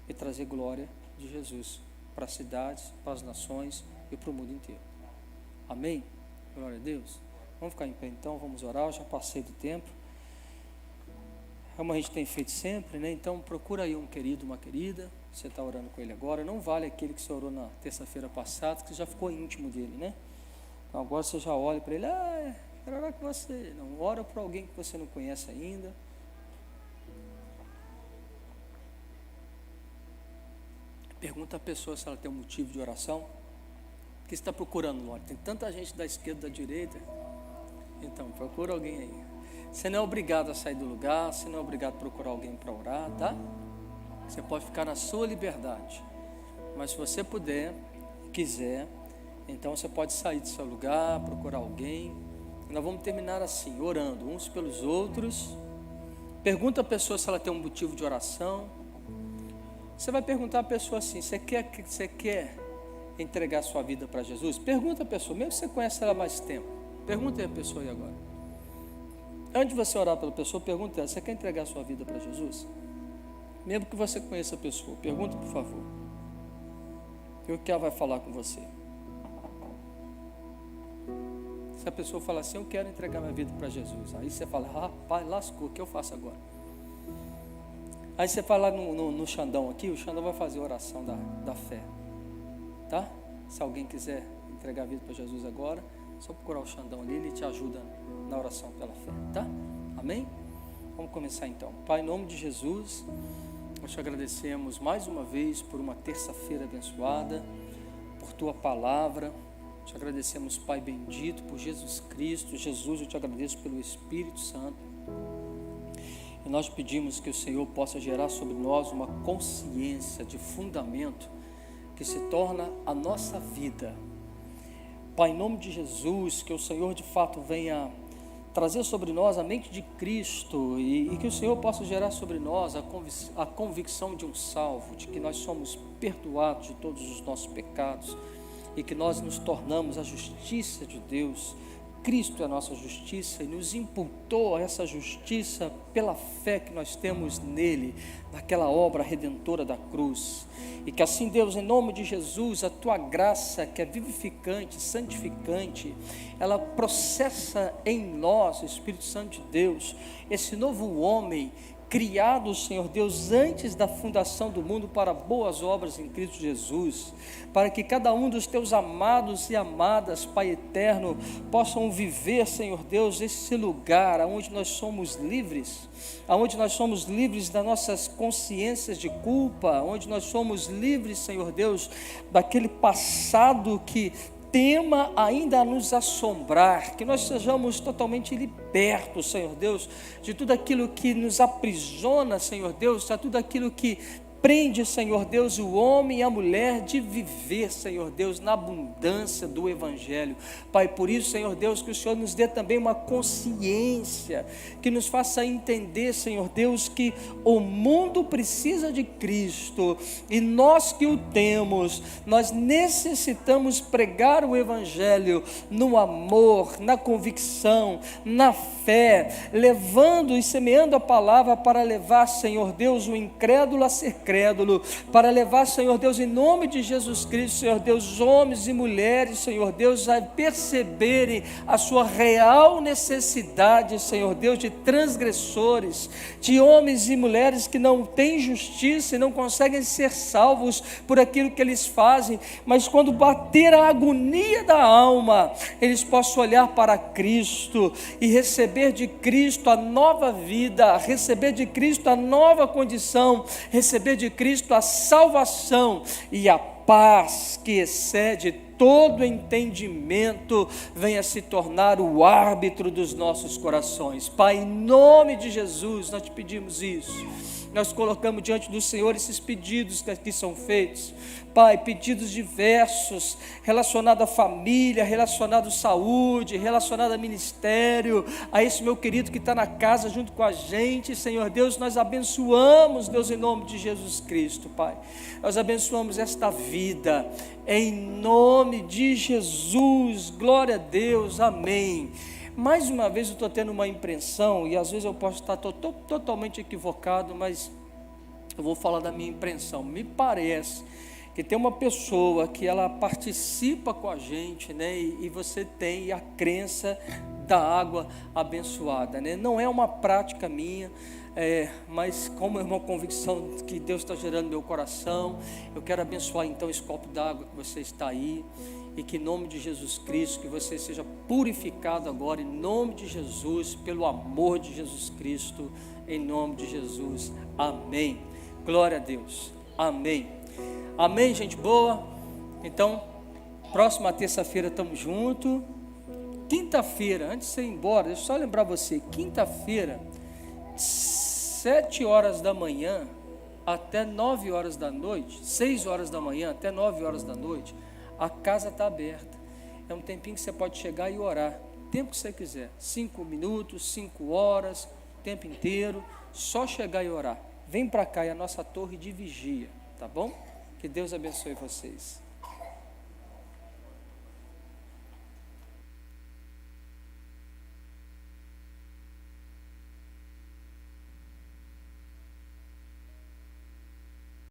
e trazer glória de Jesus para as cidades, para as nações e para o mundo inteiro. Amém? Glória a Deus. Vamos ficar em pé então, vamos orar. Eu já passei do tempo, como a gente tem feito sempre, né? Então procura aí um querido, uma querida, você está orando com ele agora. Não vale aquele que você orou na terça-feira passada, que você já ficou íntimo dele, né? Então agora você já olha para ele, quero orar com você. Não, ora para alguém que você não conhece ainda. Pergunta a pessoa se ela tem um motivo de oração. O que você está procurando, Lorde? Tem tanta gente da esquerda e da direita. Então, procura alguém aí. Você não é obrigado a sair do lugar, você não é obrigado a procurar alguém para orar, tá? Você pode ficar na sua liberdade. Mas se você puder, quiser, então você pode sair do seu lugar, procurar alguém. Nós vamos terminar assim, orando uns pelos outros. Pergunta a pessoa se ela tem um motivo de oração. Você vai perguntar a pessoa assim, você quer entregar a sua vida para Jesus? Pergunta a pessoa, mesmo que você conhece ela há mais tempo. Pergunta a pessoa aí agora. Antes de você orar pela pessoa, pergunta ela, você quer entregar a sua vida para Jesus? Mesmo que você conheça a pessoa, pergunta por favor. E o que ela vai falar com você? Se a pessoa falar assim, eu quero entregar minha vida para Jesus. Aí você fala, rapaz, lascou, o que eu faço agora? Aí você fala no Xandão aqui, o Xandão vai fazer a oração da fé. Tá? Se alguém quiser entregar a vida para Jesus agora, é só procurar o Xandão ali, ele te ajuda na oração pela fé, tá? Amém? Vamos começar então. Pai, em nome de Jesus, nós te agradecemos mais uma vez por uma terça-feira abençoada, por tua palavra. Te agradecemos, Pai bendito, por Jesus Cristo. Jesus, eu te agradeço pelo Espírito Santo. E nós pedimos que o Senhor possa gerar sobre nós uma consciência de fundamento que se torna a nossa vida. Pai, em nome de Jesus, que o Senhor de fato venha trazer sobre nós a mente de Cristo e que o Senhor possa gerar sobre nós a convicção de um salvo, de que nós somos perdoados de todos os nossos pecados e que nós nos tornamos a justiça de Deus. Cristo é a nossa justiça e nos imputou essa justiça pela fé que nós temos nele, naquela obra redentora da cruz. E que assim, Deus, em nome de Jesus, a tua graça, que é vivificante, santificante, ela processa em nós, Espírito Santo de Deus, esse novo homem criado, Senhor Deus, antes da fundação do mundo para boas obras em Cristo Jesus, para que cada um dos teus amados e amadas, Pai eterno, possam viver, Senhor Deus, esse lugar onde nós somos livres, onde nós somos livres das nossas consciências de culpa, onde nós somos livres, Senhor Deus, daquele passado que tema ainda a nos assombrar, que nós sejamos totalmente libertos, Senhor Deus, de tudo aquilo que nos aprisiona, Senhor Deus, de tudo aquilo que prende, Senhor Deus, o homem e a mulher de viver, Senhor Deus, na abundância do Evangelho. Pai, por isso, Senhor Deus, que o Senhor nos dê também uma consciência, que nos faça entender, Senhor Deus, que o mundo precisa de Cristo, e nós que o temos, nós necessitamos pregar o Evangelho no amor, na convicção, na fé, levando e semeando a palavra para levar, Senhor Deus, o incrédulo a ser crédulo, para levar, Senhor Deus, em nome de Jesus Cristo, Senhor Deus, homens e mulheres, Senhor Deus, a perceberem a sua real necessidade, Senhor Deus, de transgressores, de homens e mulheres que não têm justiça e não conseguem ser salvos por aquilo que eles fazem, mas quando bater a agonia da alma, eles possam olhar para Cristo e receber de Cristo a nova vida, receber de Cristo a nova condição, receber de Cristo a salvação e a paz que excede todo entendimento venha se tornar o árbitro dos nossos corações. Pai, em nome de Jesus, nós te pedimos isso. Nós colocamos diante do Senhor esses pedidos que aqui são feitos. Pai, pedidos diversos, relacionados à família, relacionados à saúde, relacionados a ministério, a esse meu querido que está na casa junto com a gente. Senhor Deus, nós abençoamos, Deus, em nome de Jesus Cristo, Pai. Nós abençoamos esta vida, em nome nome de Jesus, glória a Deus, amém. Mais uma vez eu estou tendo uma impressão, e às vezes eu posso estar totalmente equivocado, mas eu vou falar da minha impressão. Me parece que tem uma pessoa que ela participa com a gente, né? E você tem a crença da água abençoada, né? Não é uma prática minha, mas como é uma convicção que Deus está gerando no meu coração, eu quero abençoar então esse copo d'água que você está aí, e que em nome de Jesus Cristo, que você seja purificado agora, em nome de Jesus, pelo amor de Jesus Cristo, em nome de Jesus, amém. Glória a Deus, amém. Amém, gente boa. Então, próxima terça-feira estamos juntos. Quinta-feira, antes de você ir embora, deixa eu só lembrar você, quinta-feira, 7 horas da manhã até 9 horas da noite, 6 horas da manhã até 9 horas da noite, a casa está aberta. É um tempinho que você pode chegar e orar, o tempo que você quiser, 5 minutos, 5 horas, o tempo inteiro, só chegar e orar. Vem para cá, é a nossa torre de vigia, tá bom? Que Deus abençoe vocês.